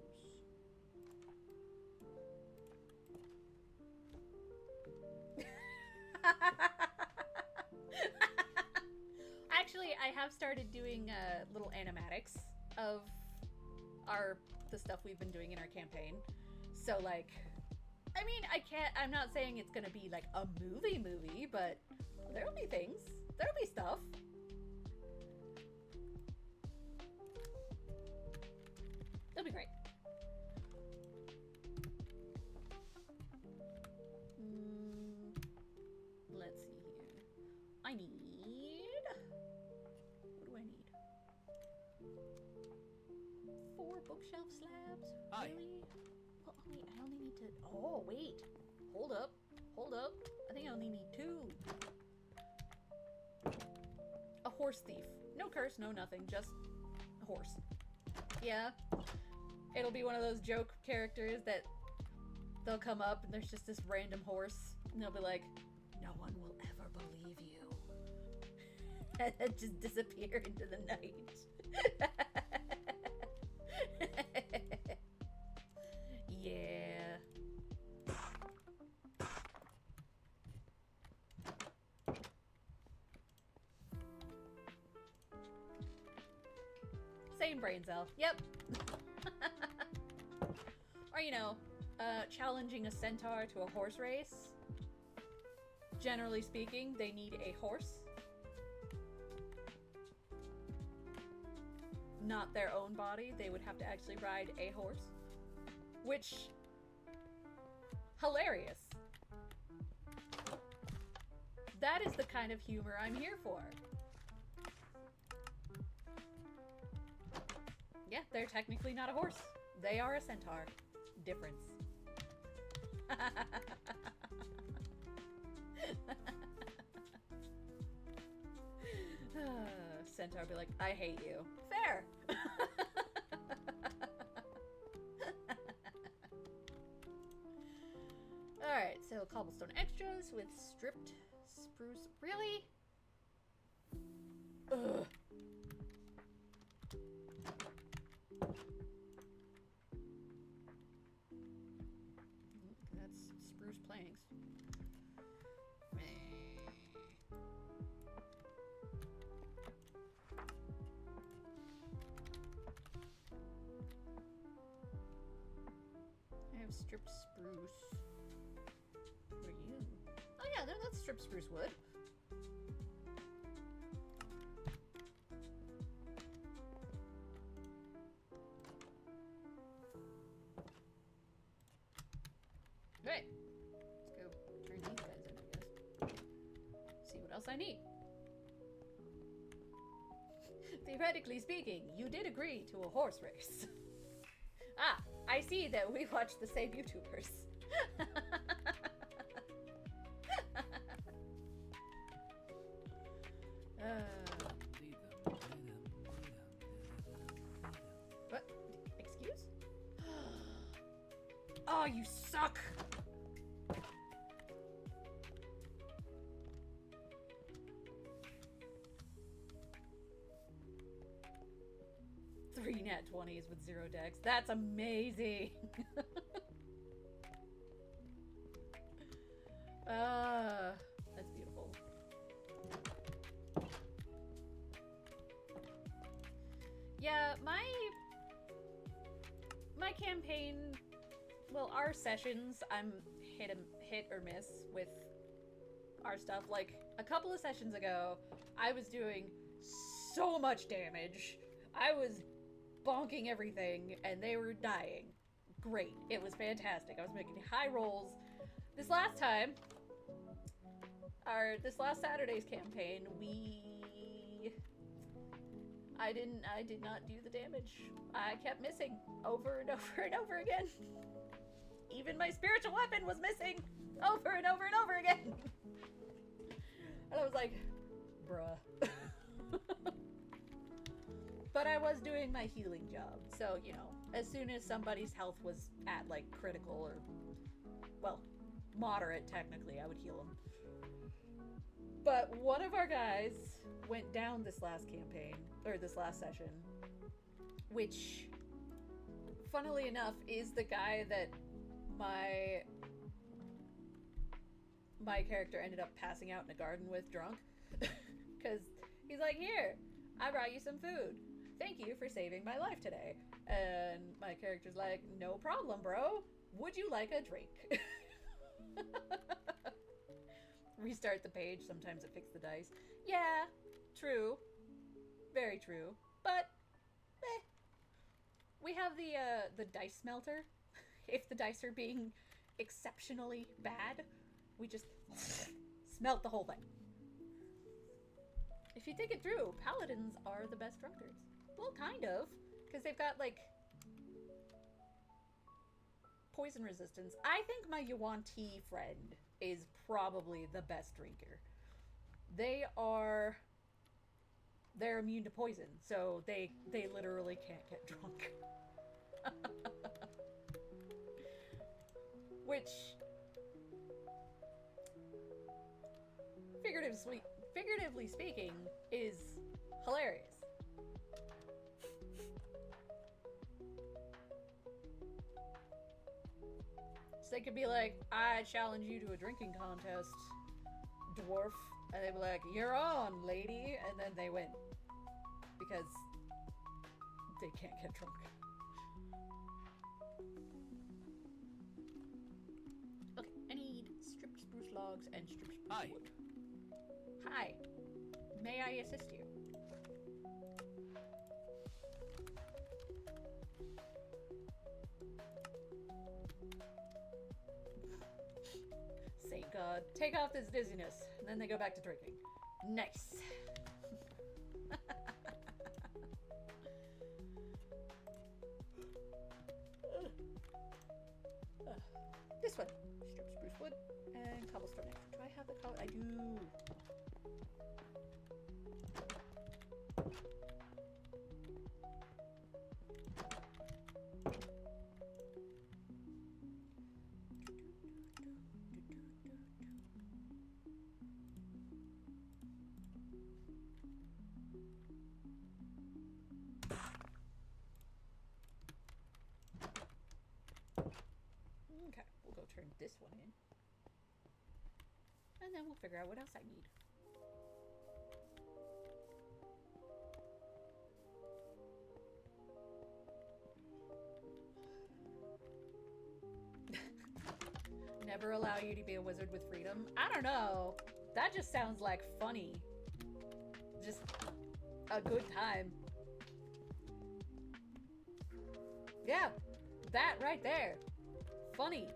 Actually, I have started doing little animatics of the stuff we've been doing in our campaign. So like, I mean, I'm not saying it's gonna be like a movie, but there'll be things. There'll be stuff. It'll be great. Let's see here. I need... What do I need? 4 bookshelf slabs? Aye. Really? Well, wait, I only need to... Oh, wait. Hold up. Hold up. I think I only need 2. A horse thief. No curse, no nothing. Just a horse. Yeah. It'll be one of those joke characters that they'll come up and there's just this random horse and they'll be like, no one will ever believe you. And just disappear into the night. Yeah. Same brain cell. Yep. Or, you know, challenging a centaur to a horse race. Generally speaking, they need a horse. Not their own body. They would have to actually ride a horse. Which... hilarious. That is the kind of humor I'm here for. Yeah, they're technically not a horse. They are a centaur. Difference. Centaur be like, I hate you. Fair. Alright, so cobblestone extras with stripped spruce. Really? Ugh. That's spruce planks. I have stripped spruce. Where are you? Oh yeah, that's stripped spruce wood. Right. Let's go turn these guys in, I guess. See what else I need. Theoretically speaking, you did agree to a horse race. Ah, I see that we watch the same YouTubers. What? Excuse? Oh, you suck! Three nat 20s with 0 decks. That's amazing! That's Yeah, my campaign, well, our sessions, I'm hit or miss with our stuff. Like, a couple of sessions ago, I was doing so much damage. I was bonking everything, and they were dying. Great. It was fantastic. I was making high rolls. This last Saturday's campaign, I did not do the damage. I kept missing over and over and over again. Even my spiritual weapon was missing over and over and over again. And I was like, bruh. But I was doing my healing job. So, you know, as soon as somebody's health was at, like, critical or, well, moderate, technically, I would heal them. But one of our guys went down this last campaign, or this last session, which, funnily enough, is the guy that my character ended up passing out in a garden with drunk. Because he's like, here, I brought you some food. Thank you for saving my life today. And my character's like, no problem, bro. Would you like a drink? Restart the page. Sometimes it fixes the dice. Yeah, true. Very true. But, we have the dice smelter. If the dice are being exceptionally bad, we just smelt the whole thing. If you think it through, paladins are the best drunkards. Well, kind of. Because they've got, like, poison resistance. I think my Yuan-Ti friend is probably the best drinker. They're immune to poison, so they literally can't get drunk. Which, figuratively speaking, is hilarious. So they could be like, I challenge you to a drinking contest, dwarf. And they'd be like, you're on, lady. And then they win. Because they can't get drunk. Okay, I need stripped spruce logs and stripped spruce wood. Hi. May I assist you? Say God. Take off this dizziness. And then they go back to drinking. Nice. This one. Strip spruce wood and cobblestone. Do I have the I do. Okay, we'll go turn this one in. And then we'll figure out what else I need. Never allow you to be a wizard with freedom. I don't know. That just sounds like funny. Just a good time. Yeah, that right there. Funny.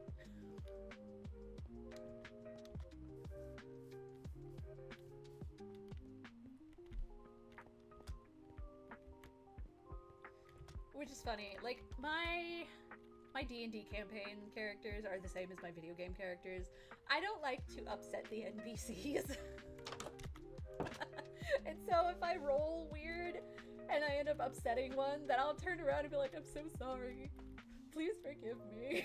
Which is funny. Like, my D&D campaign characters are the same as my video game characters. I don't like to upset the NPCs. And so if I roll weird and I end up upsetting one, then I'll turn around and be like, I'm so sorry. Please forgive me.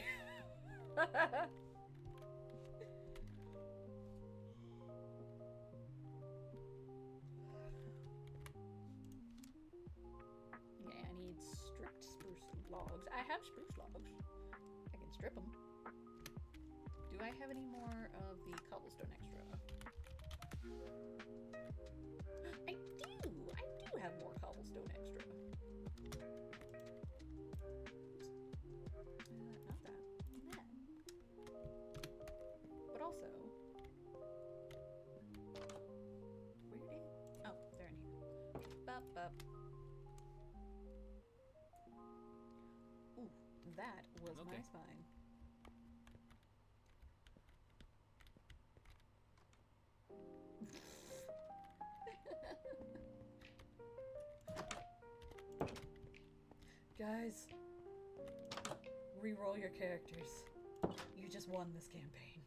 Okay, I need stripped spruce logs. I have spruce logs. I can strip them. Do I have any more of the cobblestone extra? I do have more cobblestone extra. Ba-ba-ba-ba-ba. Ooh, that was my Okay. spine. Guys, re-roll your characters. You just won this campaign.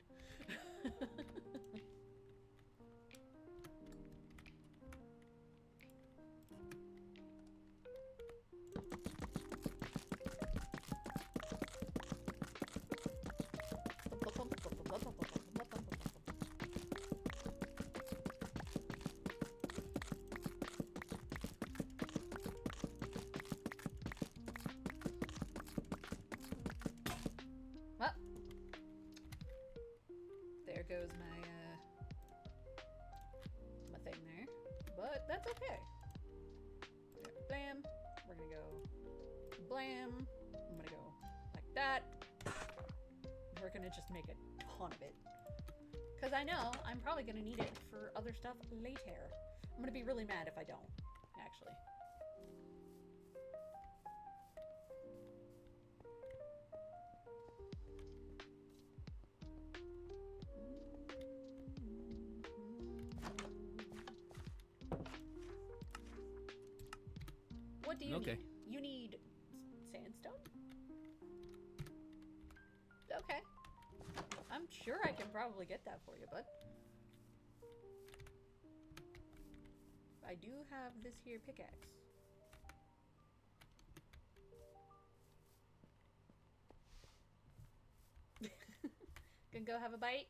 Well, there goes my thing there, but that's okay. Blam. We're gonna go blam. I'm gonna go like that. We're gonna just make a ton of it. Because I know I'm probably gonna need it for other stuff later. I'm gonna be really mad if I don't, actually. What do you Okay. need? You need sandstone? Okay. I'm sure I can probably get that for you, bud. I do have this here pickaxe. Gonna go have a bite?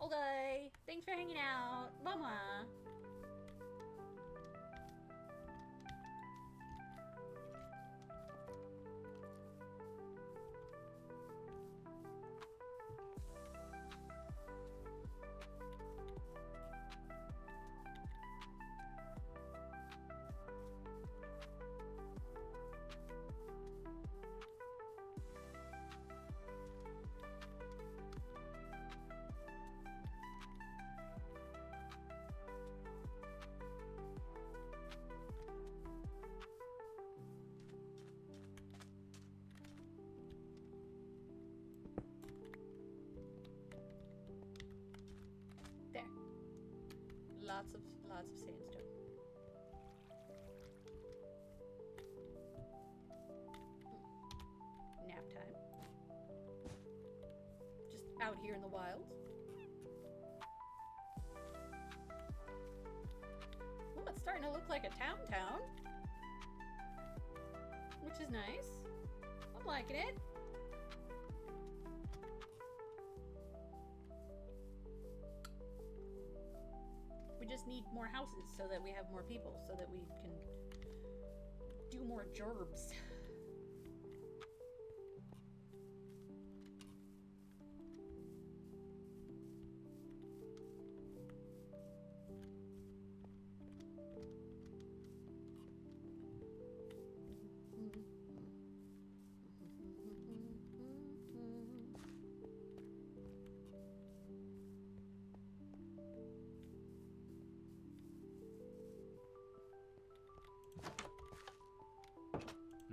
Okay. Thanks for hanging out. Mama. There. Lots of sandstone. Nap time. Just out here in the wild. Ooh, it's starting to look like a town, which is nice. I'm liking it. We just need more houses so that we have more people, so that we can do more gerbs.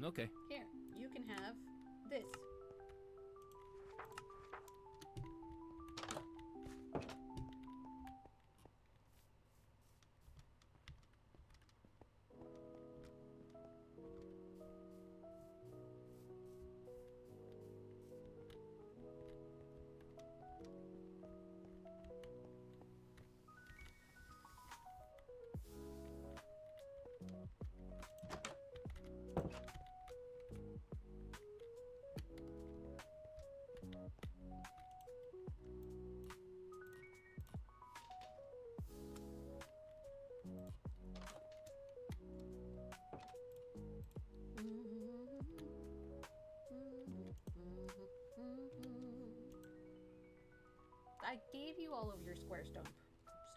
Okay. Here, you can have this. I gave you all of your square stone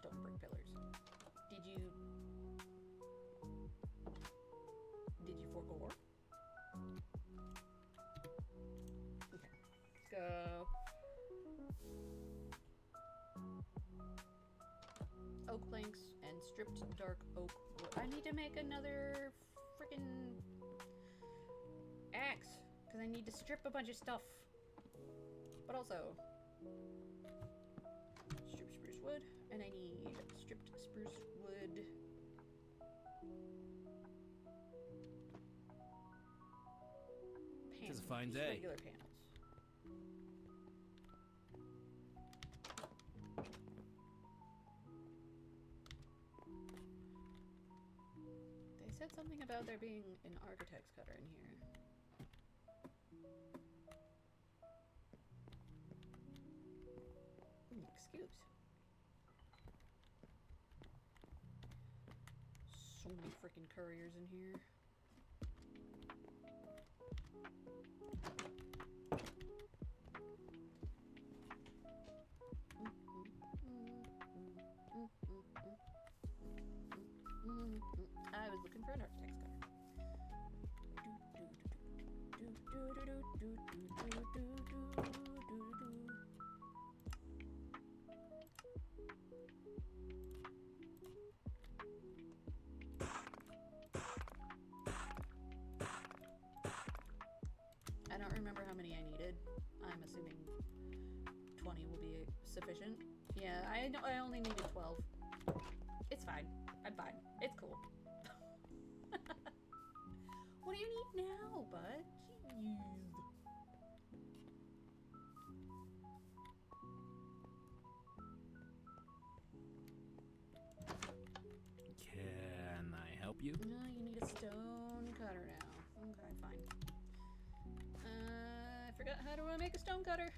brick pillars. Did you forgo? Okay, let's go. Oak planks and stripped dark oak wood. I need to make another freaking axe because I need to strip a bunch of stuff. But also, strip spruce wood, and I need stripped spruce wood. It's a fine Just day. regular panels. They said something about there being an architect's cutter in here. Excuse. So many freaking couriers in here. I was looking for an architect's cutter. I don't remember how many I needed. I'm assuming 20 will be sufficient. Yeah, I only needed 12. It's fine. I'm fine. It's cool. What do you need now, bud? Jeez. Can I help you? No, you need a stone cutter now. Okay, fine. I forgot how do I make a stone cutter?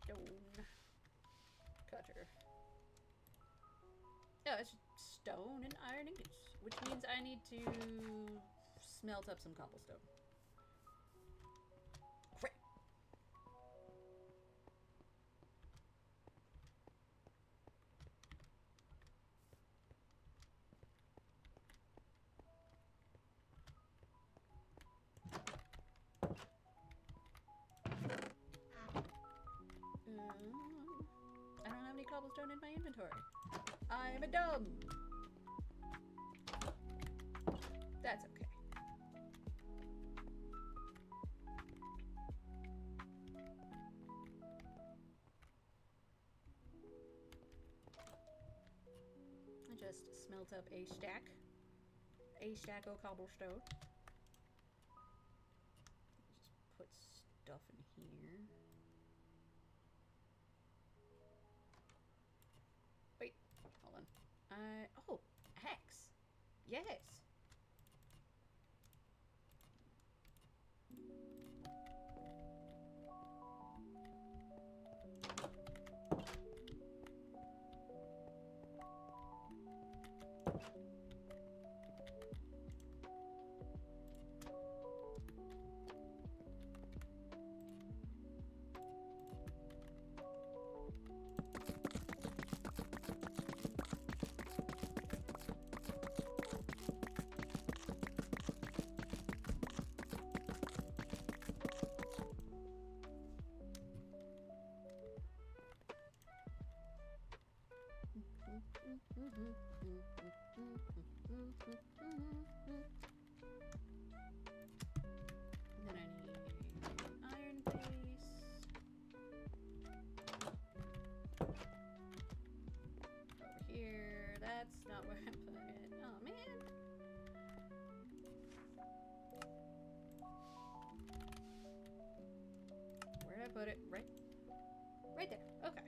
Stone cutter. Yeah, it's stone and iron ingots, which means I need to smelt up some cobblestone. Crap. I don't have any cobblestone in my inventory. I'm a dumb. That's okay. I just smelt up a stack of cobblestone. Just put stuff in here. Wait, hold on. Oh, axe. Yes. Then I need iron base. Over here. That's not where I'm putting it. Oh man. Where did I put it? Right there. Okay.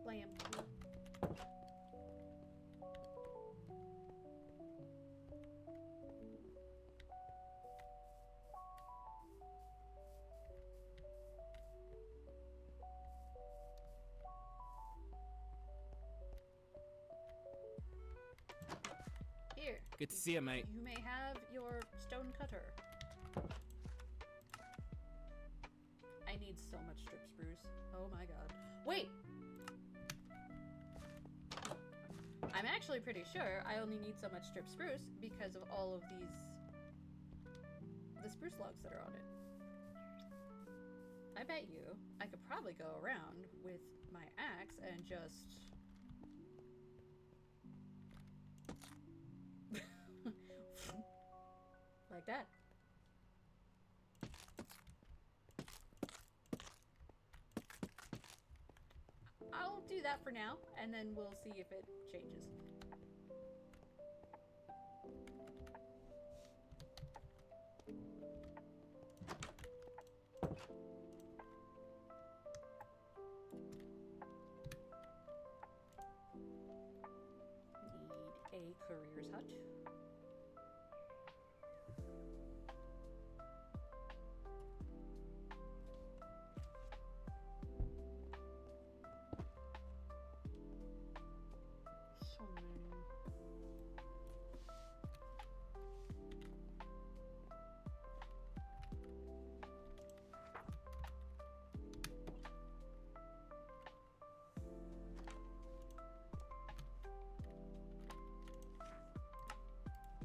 Lamp. Here. Good to see you, mate. You may have your stone cutter. I need so much strip spruce. Oh my god. Wait! I'm actually pretty sure I only need so much strip spruce because of all of the spruce logs that are on it. I I bet you I could probably go around with my axe and just... like that. I'll do that for now, and then we'll see if it changes. Need a courier's hut. So many.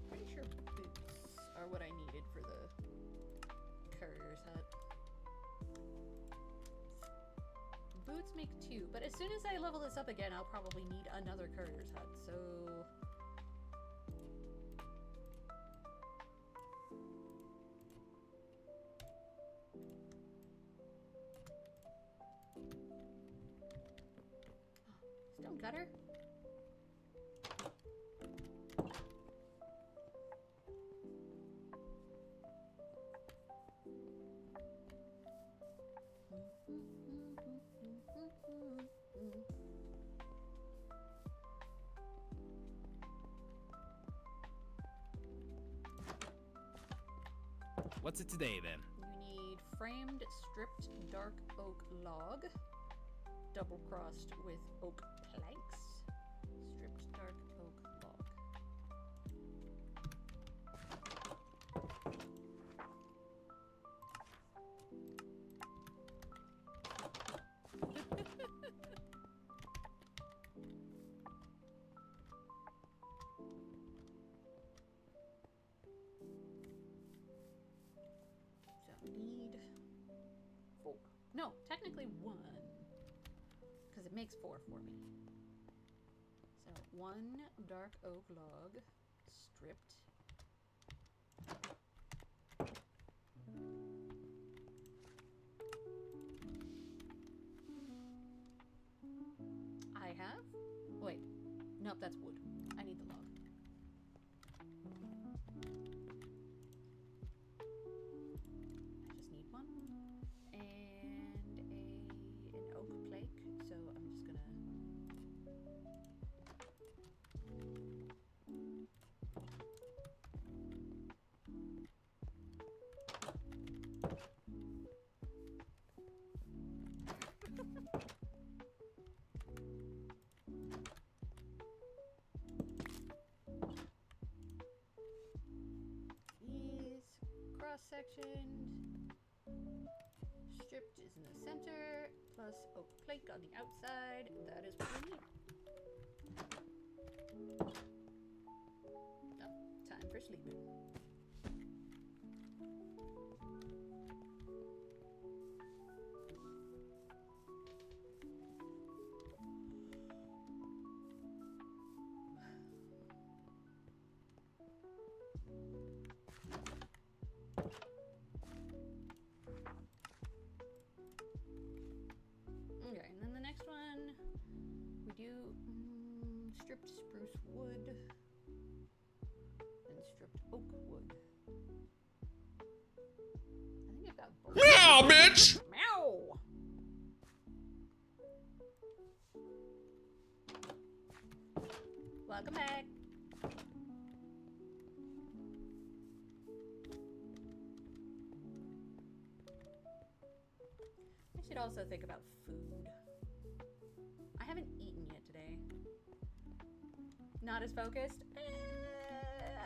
Pretty sure boots are what I needed for the courier's hut. Boots make 2, but as soon as I level this up again, I'll probably need another courier's hut, so... Stone cutter? What's it today, then? You need framed, stripped dark oak log, double crossed with oak planks. Stripped dark oak log. So need 4. No, technically 1. Because it makes 4 for me. So 1 dark oak log, stripped. I have? Wait. Nope, that's wood. I need the log. I just need 1. And an oak plank. So I'm just gonna... cross-sectioned. Stripped is in the center, plus oak plank on the outside. That is what we need. Oh, time for sleeping. Okay, and then the next one, we do stripped spruce wood and stripped oak wood. I think I've got both. Meow, bitch! Meow! Welcome back. I should also think about food. I haven't eaten yet today. Not as focused?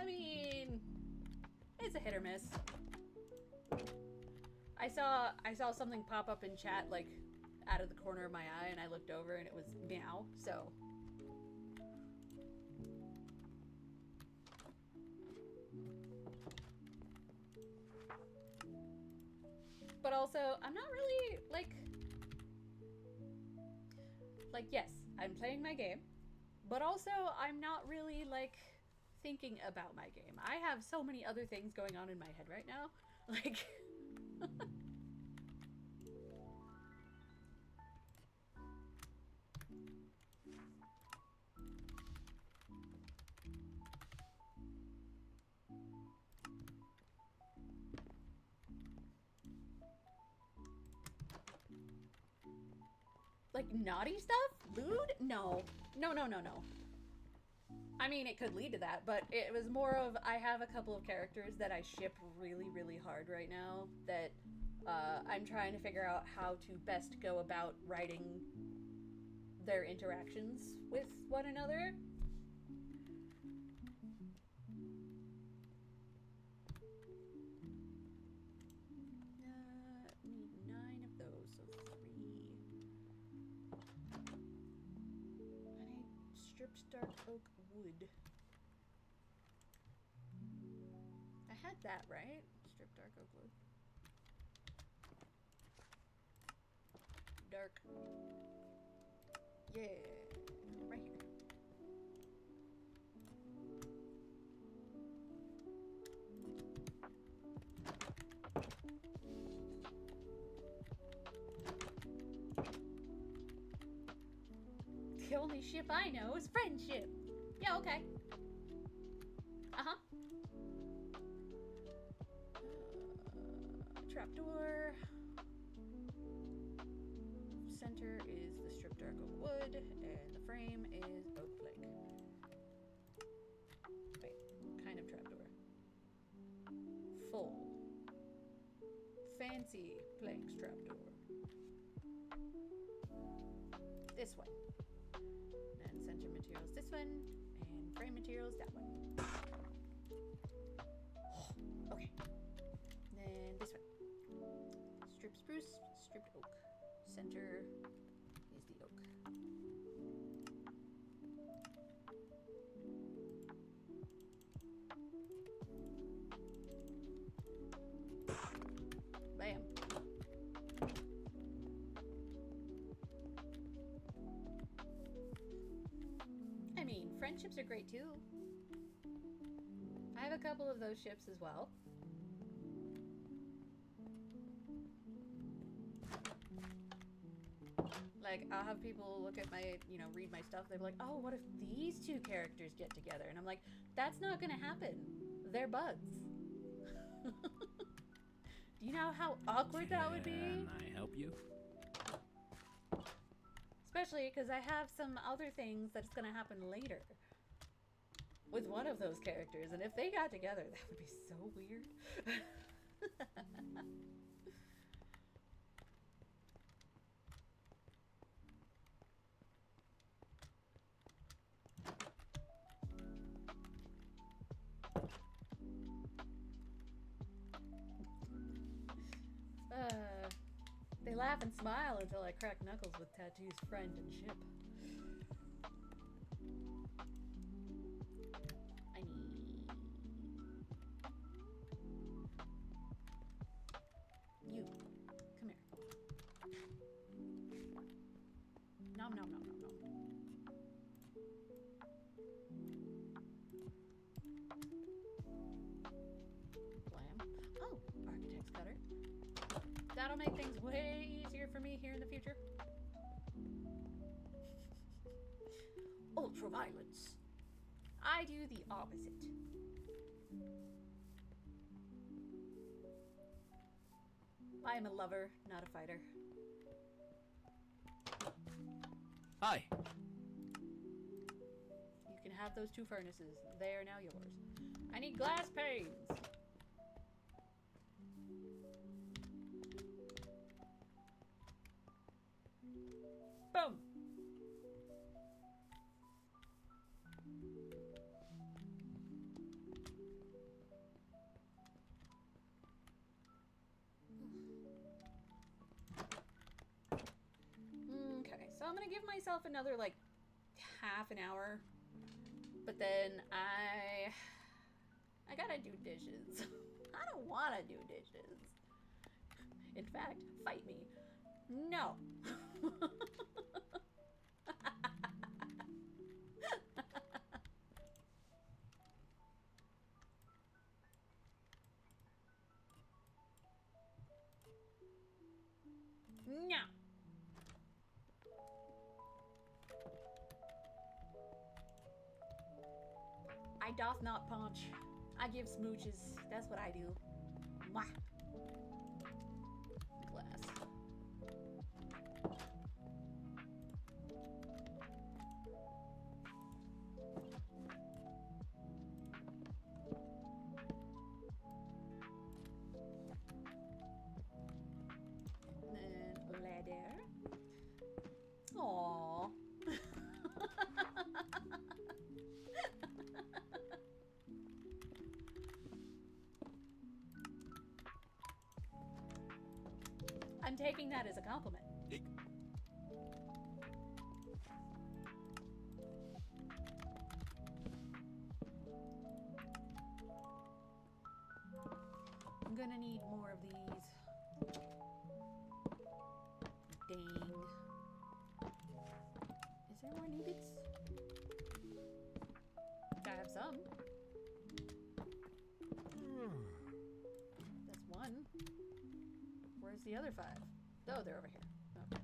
I mean, it's a hit or miss. I saw something pop up in chat, like, out of the corner of my eye, and I looked over and it was meow, so. But also, I'm not really, yes, I'm playing my game, but also I'm not really, thinking about my game. I have so many other things going on in my head right now. Naughty stuff? Lewd? No. No. I mean, it could lead to that, but it was more of, I have a couple of characters that I ship really, really hard right now that I'm trying to figure out how to best go about writing their interactions with one another. Need 9 of those, so 3. I need stripped dark oak wood. I had that, right? Stripped dark oak wood. Dark. Yeah, right here. The only ship I know is friendship. Yeah, okay. Uh-huh. Trapdoor. Center is the stripped dark oak wood, and the frame is oak plank. Wait, kind of trapdoor. Full. Fancy planks trapdoor. This one. And center materials this one, and frame materials that one. Okay. Then this one. Stripped spruce, stripped oak. Center is the oak. Bam. I mean, friendships are great too. I have a couple of those ships as well. I'll have people look at my, read my stuff. They're like, oh, what if these two characters get together? And I'm like, that's not going to happen. They're buds. Do you know how awkward that would be? Can I help you? Especially because I have some other things that's going to happen later with one of those characters. And if they got together, that would be so weird. They laugh and smile until I crack knuckles with tattoos, friend, and ship. I need... You. Come here. Nom nom nom nom nom. Blam. Oh, architect's cutter. That'll make things way easier for me here in the future. Ultraviolence. I do the opposite. I am a lover, not a fighter. Hi. You can have those 2 furnaces. They are now yours. I need glass panes. Boom. Okay, so I'm gonna give myself another half an hour, but then I gotta do dishes. I don't want to do dishes. In fact, fight me. No. No. I doth not punch. I give smooches. That's what I do. Mwah. Glass. And then ladder. Aww. I'm taking that as a compliment. I'm gonna need more of these. Dang. Is there more neededs? I have some. That's one. Where's the other 5? Oh, they're over here. Okay.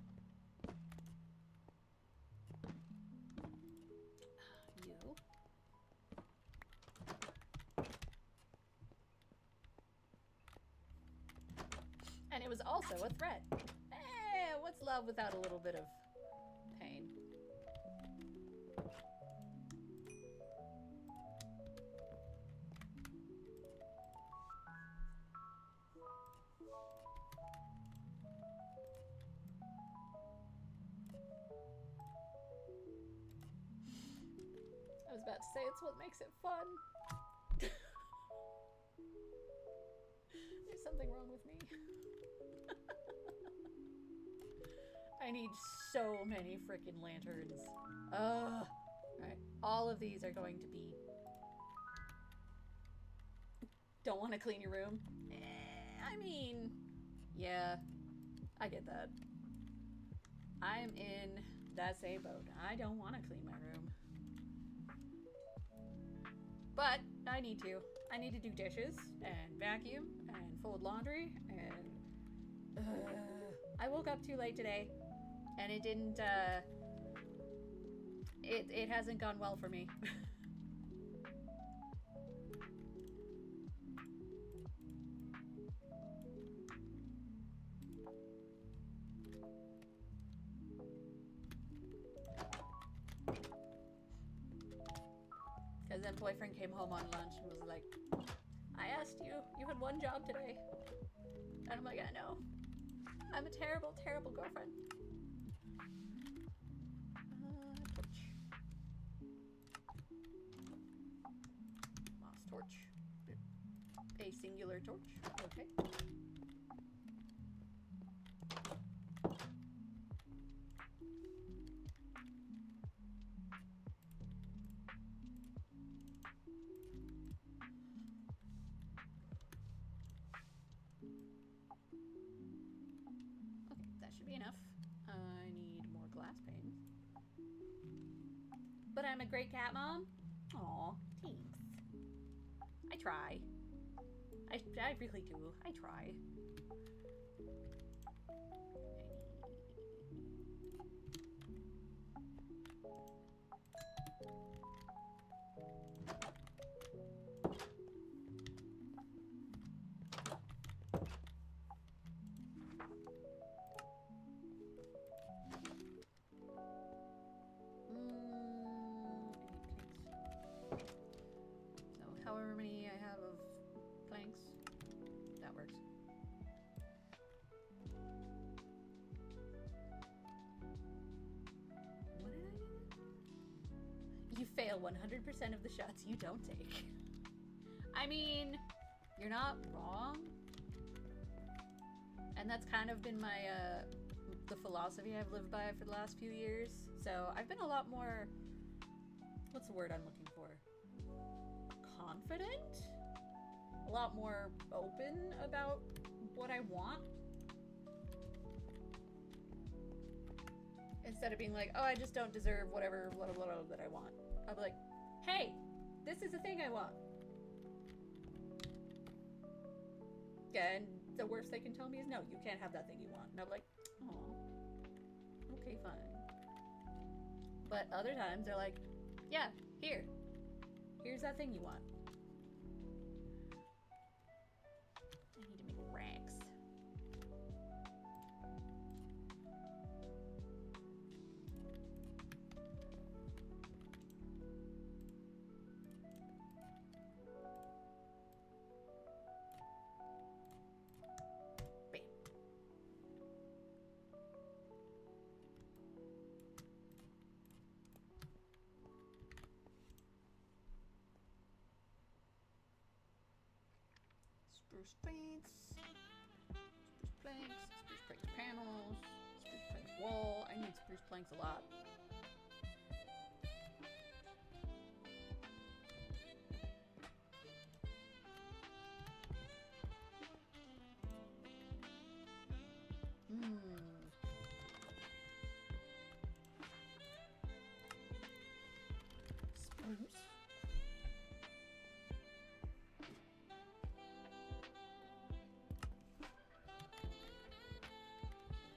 You. And it was also a threat. Eh, what's love without a little bit of pain? I was about to say it's what makes it fun. There's something wrong with me. I need so many freaking lanterns. Ugh. Alright, all of these are going to be... Don't want to clean your room? I mean, yeah, I get that. I'm in that same boat. I don't want to clean my room. But I need to. I need to do dishes and vacuum and fold laundry and... I woke up too late today and it didn't, it hasn't gone well for me. Because then boyfriend came home on lunch and was like, I asked you, you had one job today. And I'm like, I know. I'm a terrible, terrible girlfriend. Torch. Moss torch. A singular torch. Okay. Enough. I need more glass panes. But I'm a great cat mom? Aw, thanks. I try. I really do. I try. However many I have of planks, that works. What did I do? You fail 100% of the shots you don't take. I mean, you're not wrong. And that's kind of been my, the philosophy I've lived by for the last few years. So I've been a lot more, what's the word I'm looking for? Confident, a lot more open about what I want Instead of being like, oh, I just don't deserve whatever blah, blah, blah, that I want. I'll be like, hey, this is the thing I want. And the worst they can tell me is, no, you can't have that thing you want. And I'm like, oh, okay, fine. But other times they're like, yeah, here's that thing you want. I need to make racks. Spruce planks, spruce planks panels, spruce planks wall. I need spruce planks a lot. Spruce.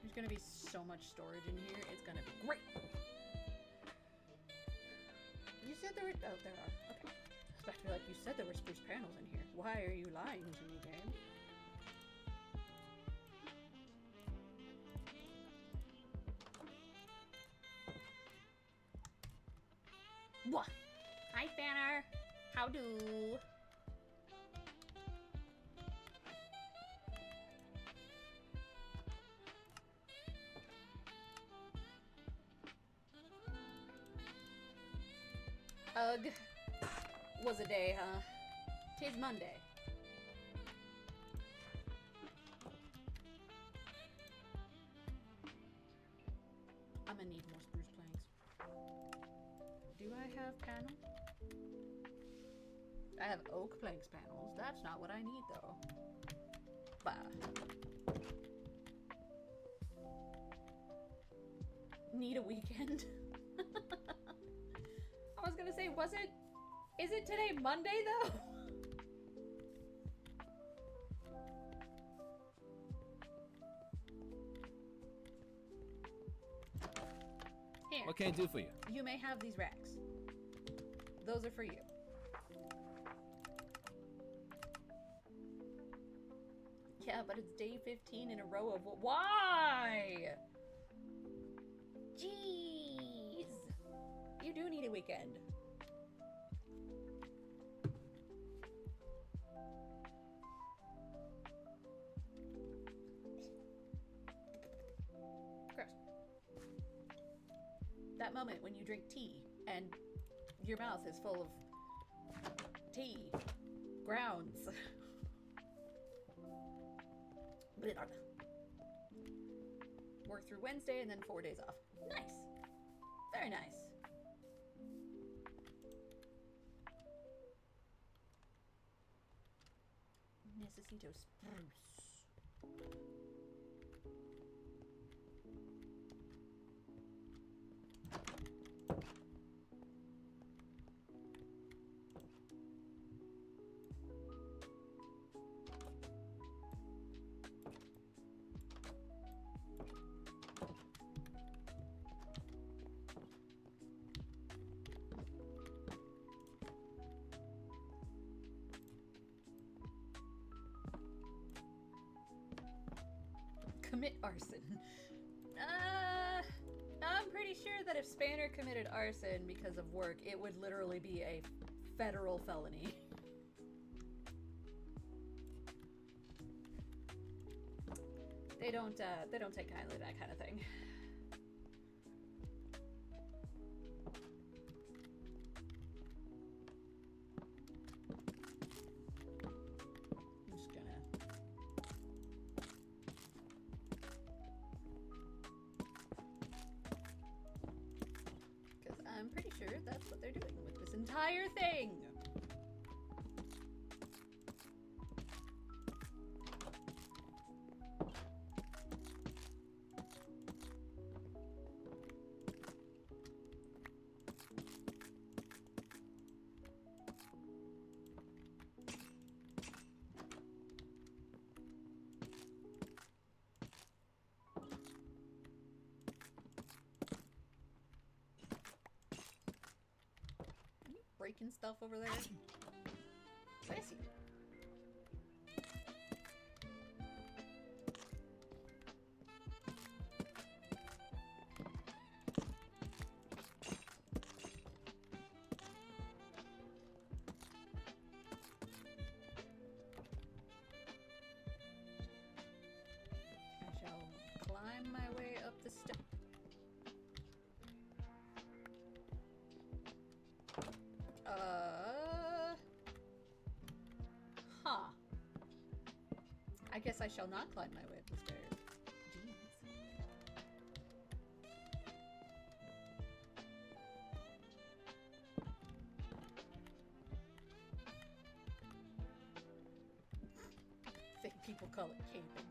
There's gonna be so much storage in here. It's gonna be great. You said there were. Oh, there are. Okay. I was about to be like, you said there were spruce panels in here. Why are you lying to me, game? What? Hi, Fanner. How do? Ugh. Was a day, huh? Tis Monday. I'm gonna need more spruce planks. Do I have panel? I have oak planks panels. That's not what I need, though. Bah. Need a weekend? I was gonna say, is it today Monday, though? Here. What can I do for you? You may have these racks. Those are for you. Yeah, but it's day 15 in a row of... Why? Jeez. You do need a weekend. Gross. That moment when you drink tea and your mouth is full of tea grounds. Work through Wednesday and then 4 days off. Nice. Very nice. Necesito spruce. Commit arson. I'm pretty sure that if Spanner committed arson because of work, it would literally be a federal felony. They don't take kindly to that kind of thing. I'm pretty sure that's what they're doing with this entire thing. making stuff over there. Bless you. I shall climb my way up the step. Huh. I guess I shall not climb my way up the stairs. Jeez. I think people call it camping.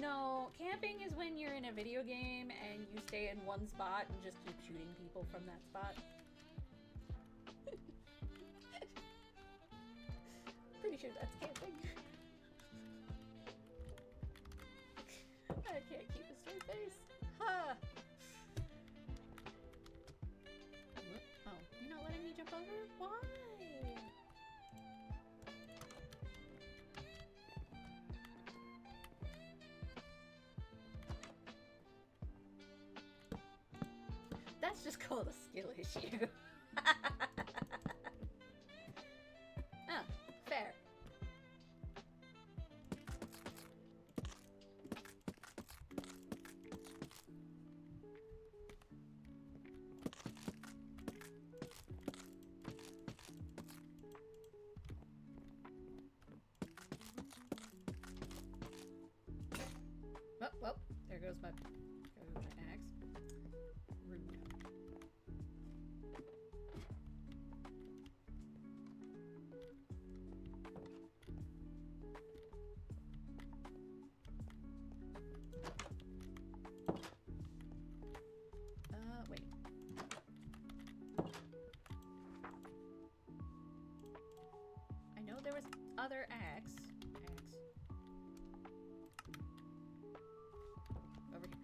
No, camping is when you're in a video game and you stay in one spot and just keep shooting people from that spot. Pretty sure that's camping. I can't keep a straight face. Ha! Oh, you're not letting me jump over? Why? That's just called a skill issue. Oh, fair. Oh, well, there goes my axe. Rude. Wait. I know there was other axe. Over here.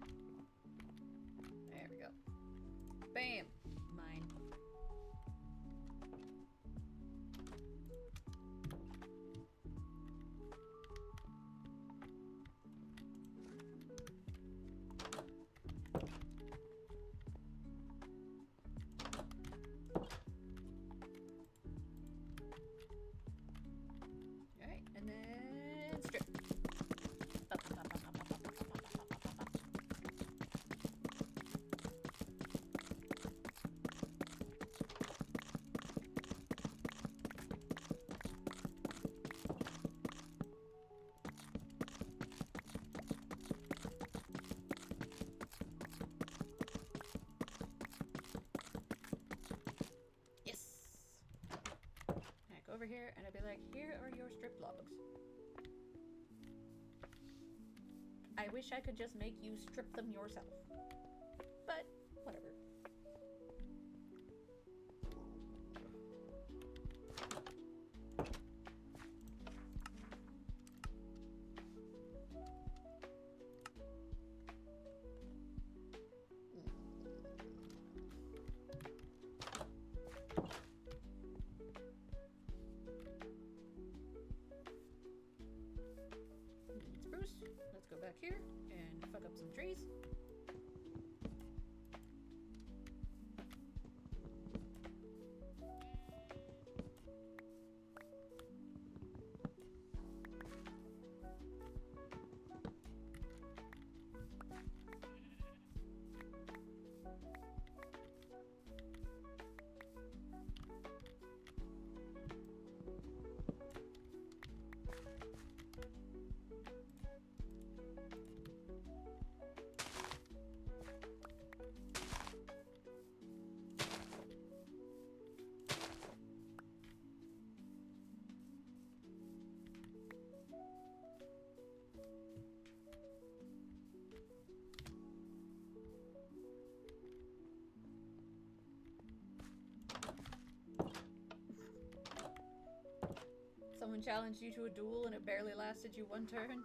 There we go. Bam! Mine. Alright, and then strip. Yes! And I go over here and I'd be like, here are your strip logs. I wish I could just make you strip them yourself. But, whatever. Spruce. Let's go back here and fuck up some trees. Someone challenged you to a duel and it barely lasted you one turn?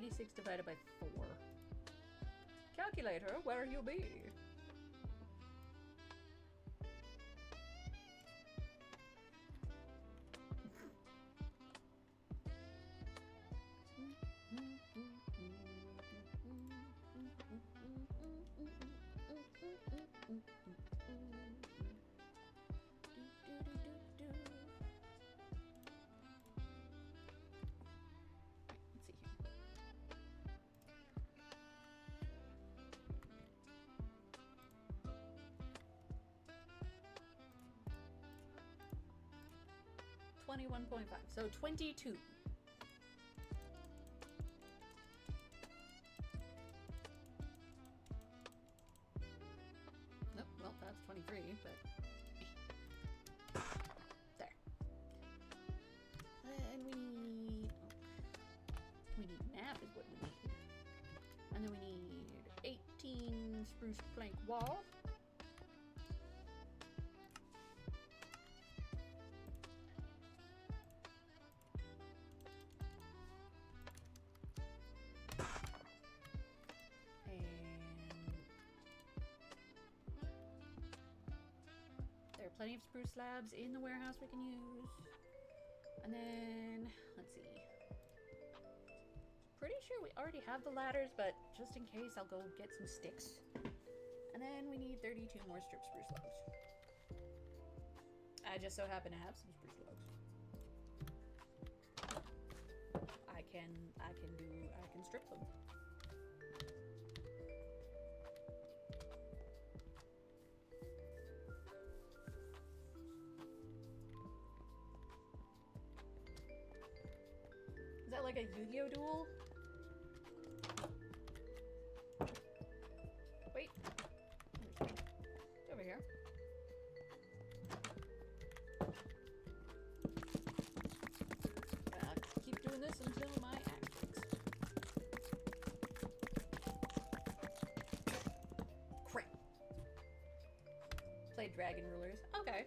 86 divided by 4. Calculator, where you be? Let's see here. $21.5, so 22. Nope, well, that's 23, but there. Then we need nap is what we need. And then we need 18 spruce plank wall. There are plenty of spruce slabs in the warehouse we can use. And then, let's see. Pretty sure we already have the ladders, but just in case, I'll go get some sticks. And then we need 32 more strip spruce logs. I just so happen to have some spruce logs. I can strip them. Is that like a Yu-Gi-Oh duel? Wait. It's over here. I'll keep doing this until my axe breaks. Crap. Play Dragon Rulers. Okay.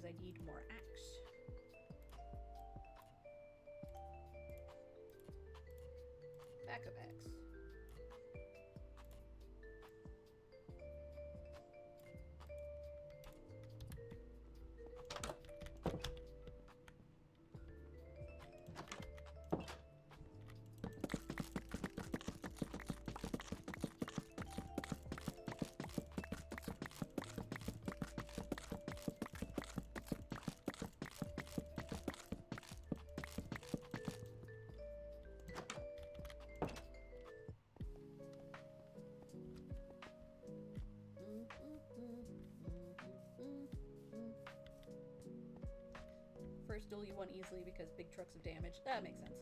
I need more axe. Backup axe. First duel you won easily because big trucks of damage. That makes sense.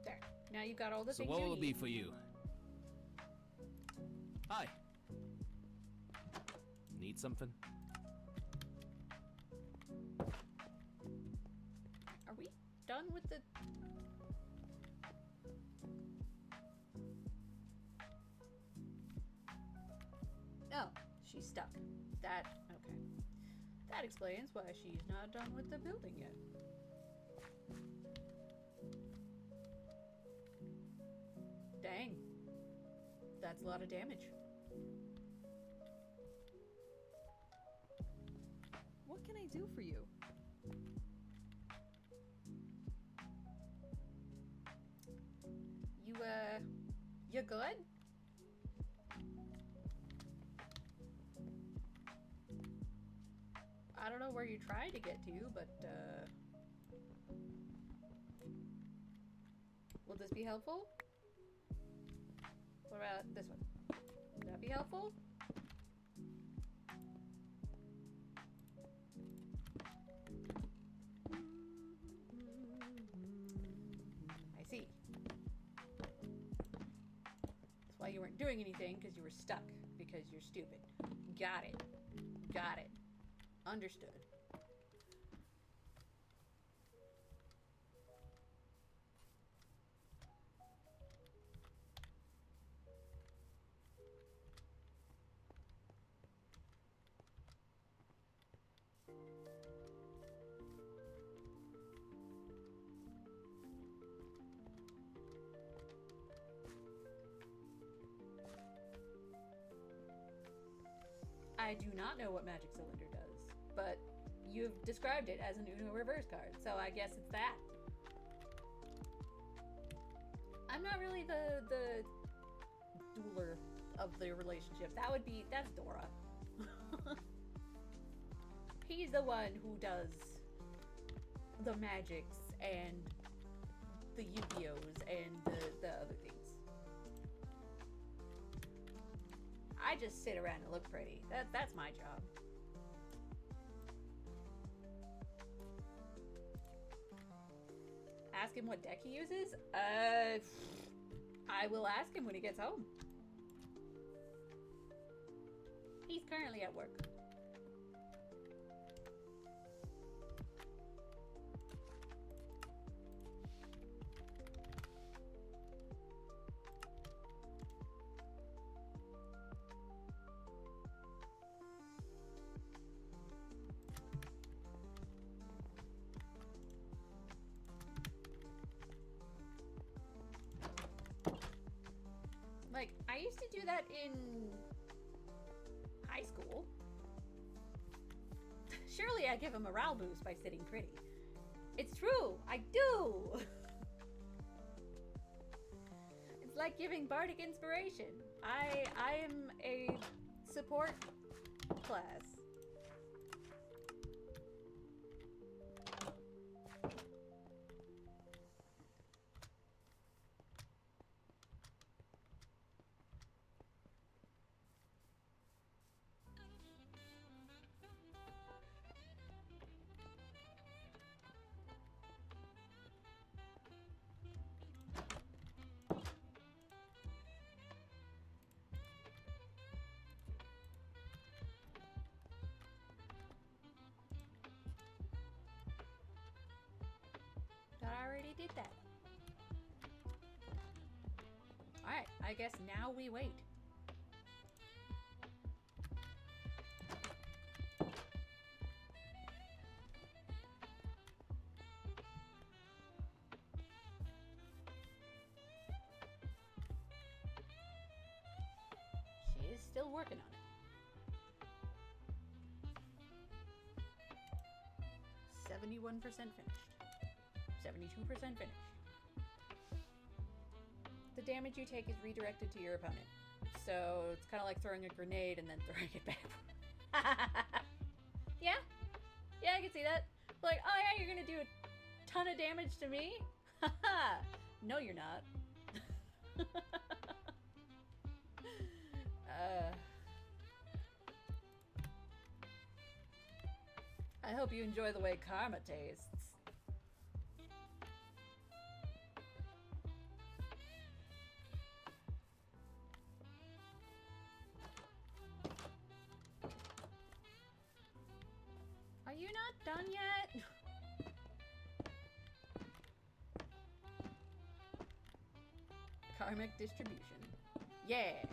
There. Now you've got all the So things what you will it be need. for you? Hi. Need something? Are we done with the... Oh, she's stuck. That, okay. That explains why she's not done with the building yet. Dang. That's a lot of damage. What can I do for you? You good? I don't know where you tried to get to, but, will this be helpful? What about this one? Would that be helpful? I see. That's why you weren't doing anything because you were stuck because you're stupid. Got it. Got it. Understood. I do not know what Magic Cylinder does, but you've described it as an Uno reverse card, so I guess it's that. I'm not really the dueler of the relationship. That's Dora. He's the one who does the magics and the Yu-Gi-Ohs and the other things. I just sit around and look pretty. That's my job. Ask him what deck he uses? I will ask him when he gets home. He's currently at work. Like, I used to do that in high school. Surely I give a morale boost by sitting pretty. It's true, I do! It's like giving bardic inspiration. I am a support class. I already did that. Alright, I guess now we wait. She is still working on it. 71% finished. 72% finished. The damage you take is redirected to your opponent. So it's kind of like throwing a grenade and then throwing it back. Yeah? Yeah, I can see that. Like, oh yeah, you're gonna do a ton of damage to me? Haha! No, you're not. I hope you enjoy the way karma tastes. Are you not done yet? Karmic distribution. Yeah.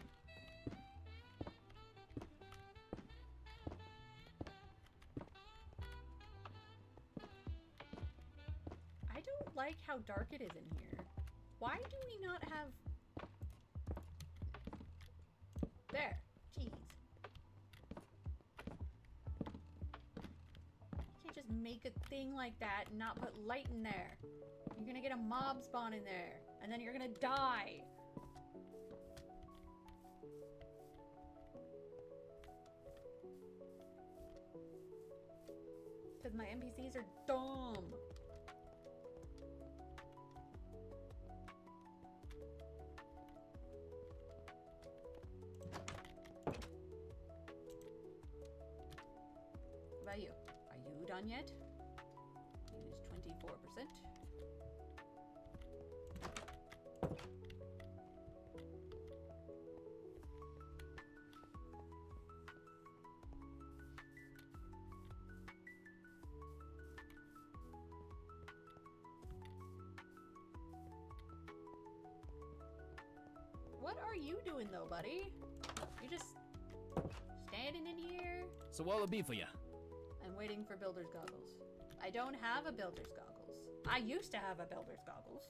I don't like how dark it is in here. Why do we not have... There. Jeez. You can't just make a thing like that and not put light in there. You're gonna get a mob spawn in there. And then you're gonna die. Because my NPCs are dumb. What about you? Are you done yet? Use 24%. are you doing though, buddy? You just standing in here? So what'll it be for you? I'm waiting for builder's goggles. I don't have a builder's goggles. I used to have a builder's goggles.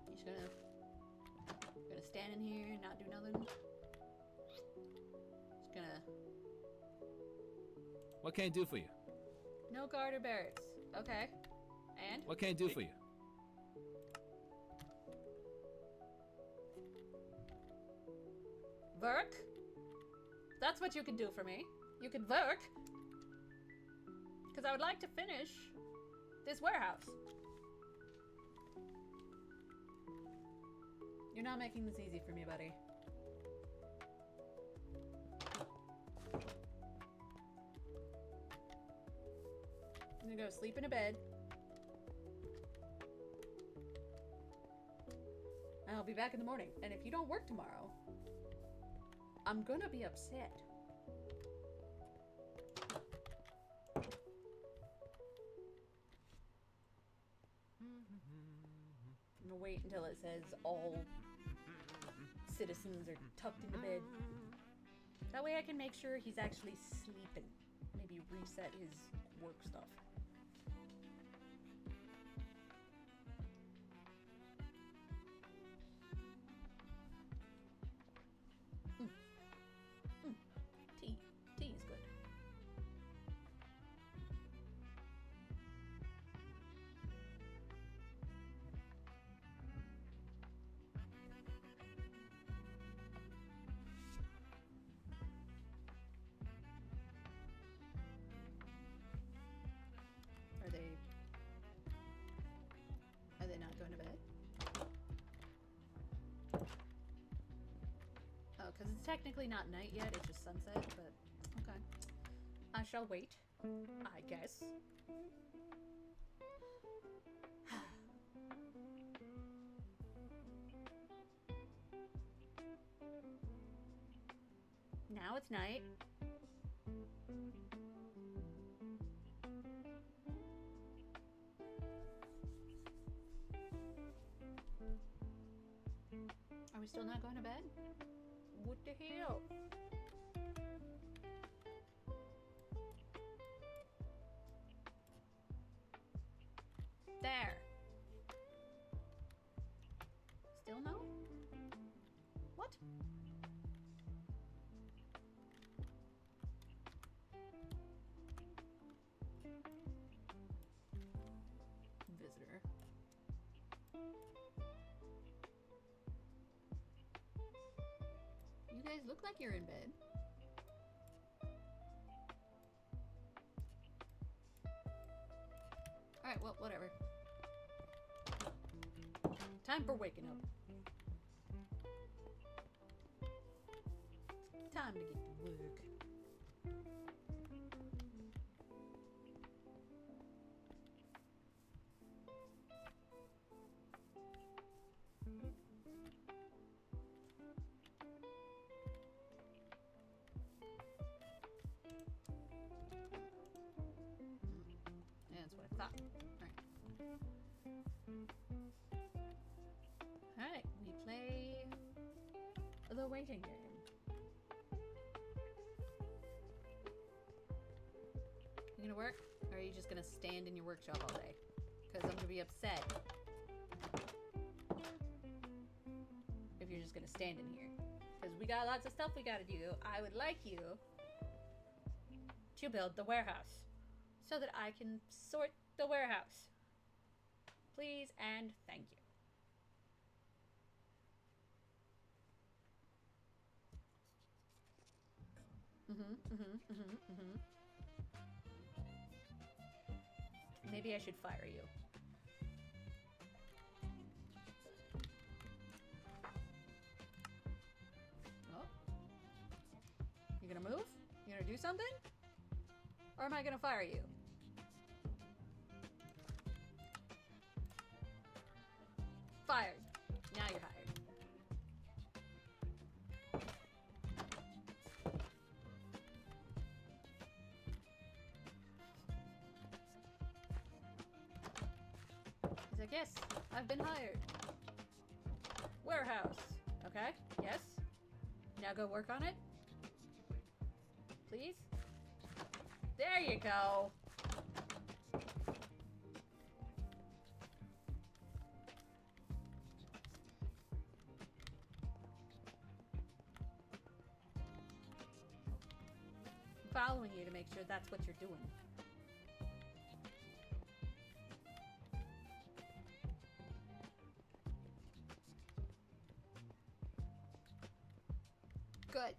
You just gonna stand in here and not do nothing? Just gonna... What can I do for you? No garter barracks. Okay. And? What can I do for you? Work? That's what you can do for me. You can work. Because I would like to finish this warehouse. You're not making this easy for me, buddy. I'm gonna go sleep in a bed. And I'll be back in the morning. And if you don't work tomorrow, I'm gonna be upset. I'm gonna wait until it says all citizens are tucked into bed. That way I can make sure he's actually sleeping. Maybe reset his work stuff. Tea. Tea is good. Are they not going to bed? Oh, because it's technically not night yet, it's just sunset, but okay. I shall wait, I guess. Now it's night. Are we still not going to bed? What the hell? There. Still no? What? Visitor. You guys look like you're in bed. Alright, well, whatever. Time for waking up. Time to get to work. Yeah, that's what I thought. Alright, we play the waiting game. You gonna work? Or are you just gonna stand in your workshop all day? Because I'm gonna be upset if you're just gonna stand in here. Because we got lots of stuff we gotta do. I would like you to build the warehouse so that I can sort the warehouse. Please and thank you. Maybe I should fire you. Oh. You gonna move? You gonna do something? Or am I gonna fire you? Fired. Now you're hired. He's like, yes, I've been hired. Warehouse. Okay, yes. Now go work on it. Please. There you go. I'm following you to make sure that's what you're doing. Good.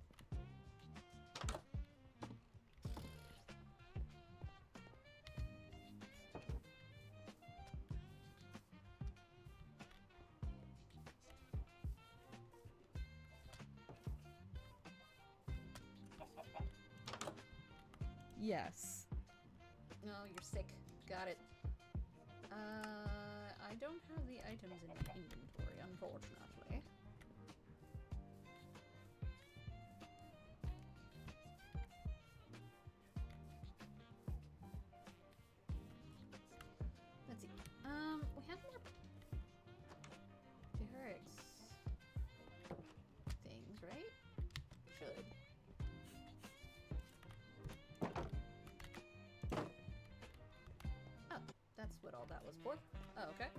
Yes. No, you're sick. Got it. I don't have the items in my inventory, unfortunately. Let's see. We have more barracks things, right? Should. Oh, that's what all that was for. Oh, okay.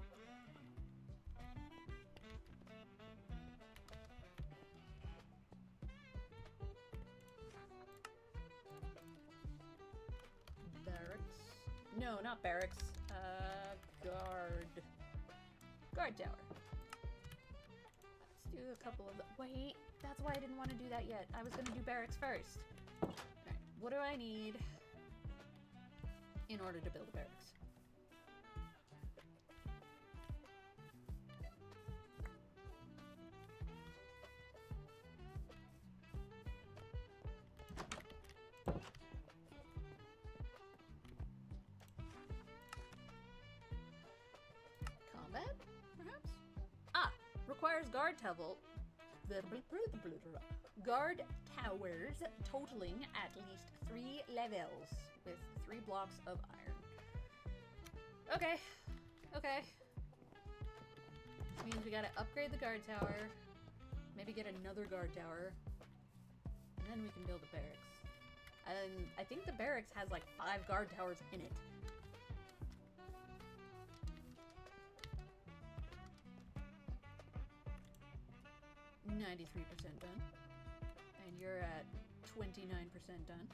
Barracks. No, not barracks. Guard tower. Let's do a couple of the— wait, that's why I didn't want to do that yet. I was going to do barracks first. Alright, what do I need in order to build a barracks? Combat, perhaps? Ah! Requires guard towers totaling at least 3 levels with 3 blocks of iron. Okay. Okay. Which means we gotta upgrade the guard tower. Maybe get another guard tower. And then we can build a barracks. And I think the barracks has like 5 guard towers in it. .93% done. And you're at 29% done.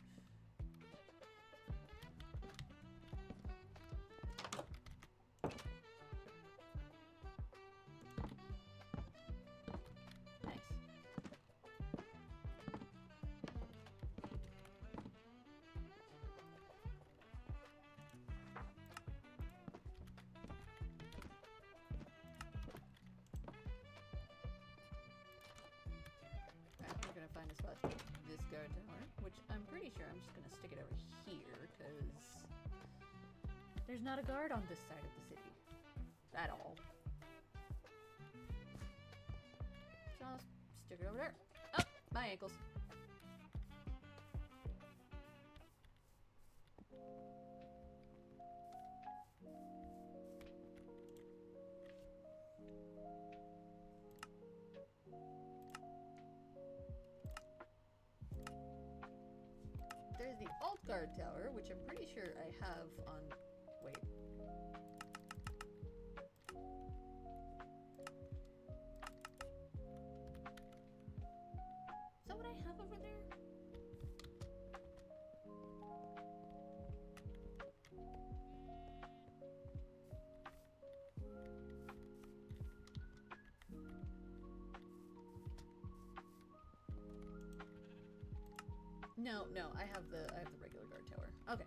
Nice. We're gonna find a spot to put this guard tower, which I'm pretty sure I'm just gonna stick it over here, because there's not a guard on this side of the city. At all. So I'll stick it over there. Oh, my ankles. There's the alt guard tower, which I'm pretty sure I have on... wait. Is that what I have over there? No, I have the regular guard tower. Okay.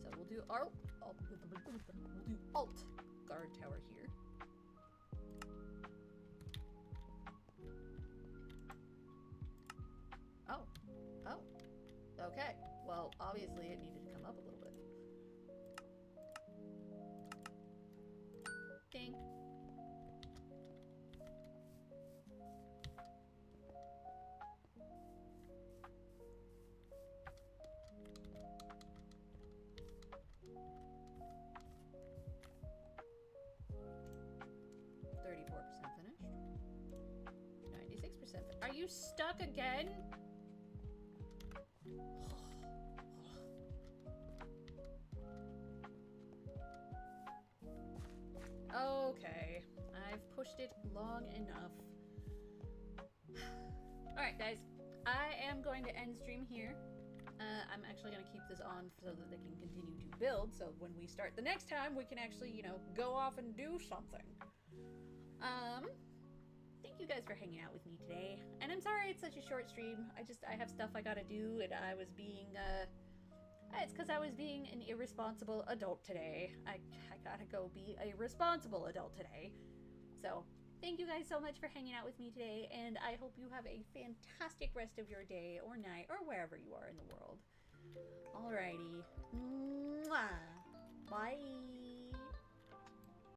So we'll do alt guard tower here. Oh. Okay. Well, obviously it needed to come up a little bit. Ding. .34% finished. stuck again? Okay, I've pushed it long enough. Alright guys, I am going to end stream here. I'm actually going to keep this on so that they can continue to build, so when we start the next time, we can actually, you know, go off and do something. Thank you guys for hanging out with me today. And I'm sorry it's such a short stream. I have stuff I gotta do, and I was being, it's because I was being an irresponsible adult today. I gotta go be a responsible adult today. So, thank you guys so much for hanging out with me today, and I hope you have a fantastic rest of your day or night or wherever you are in the world. Alrighty. Mwah. Bye.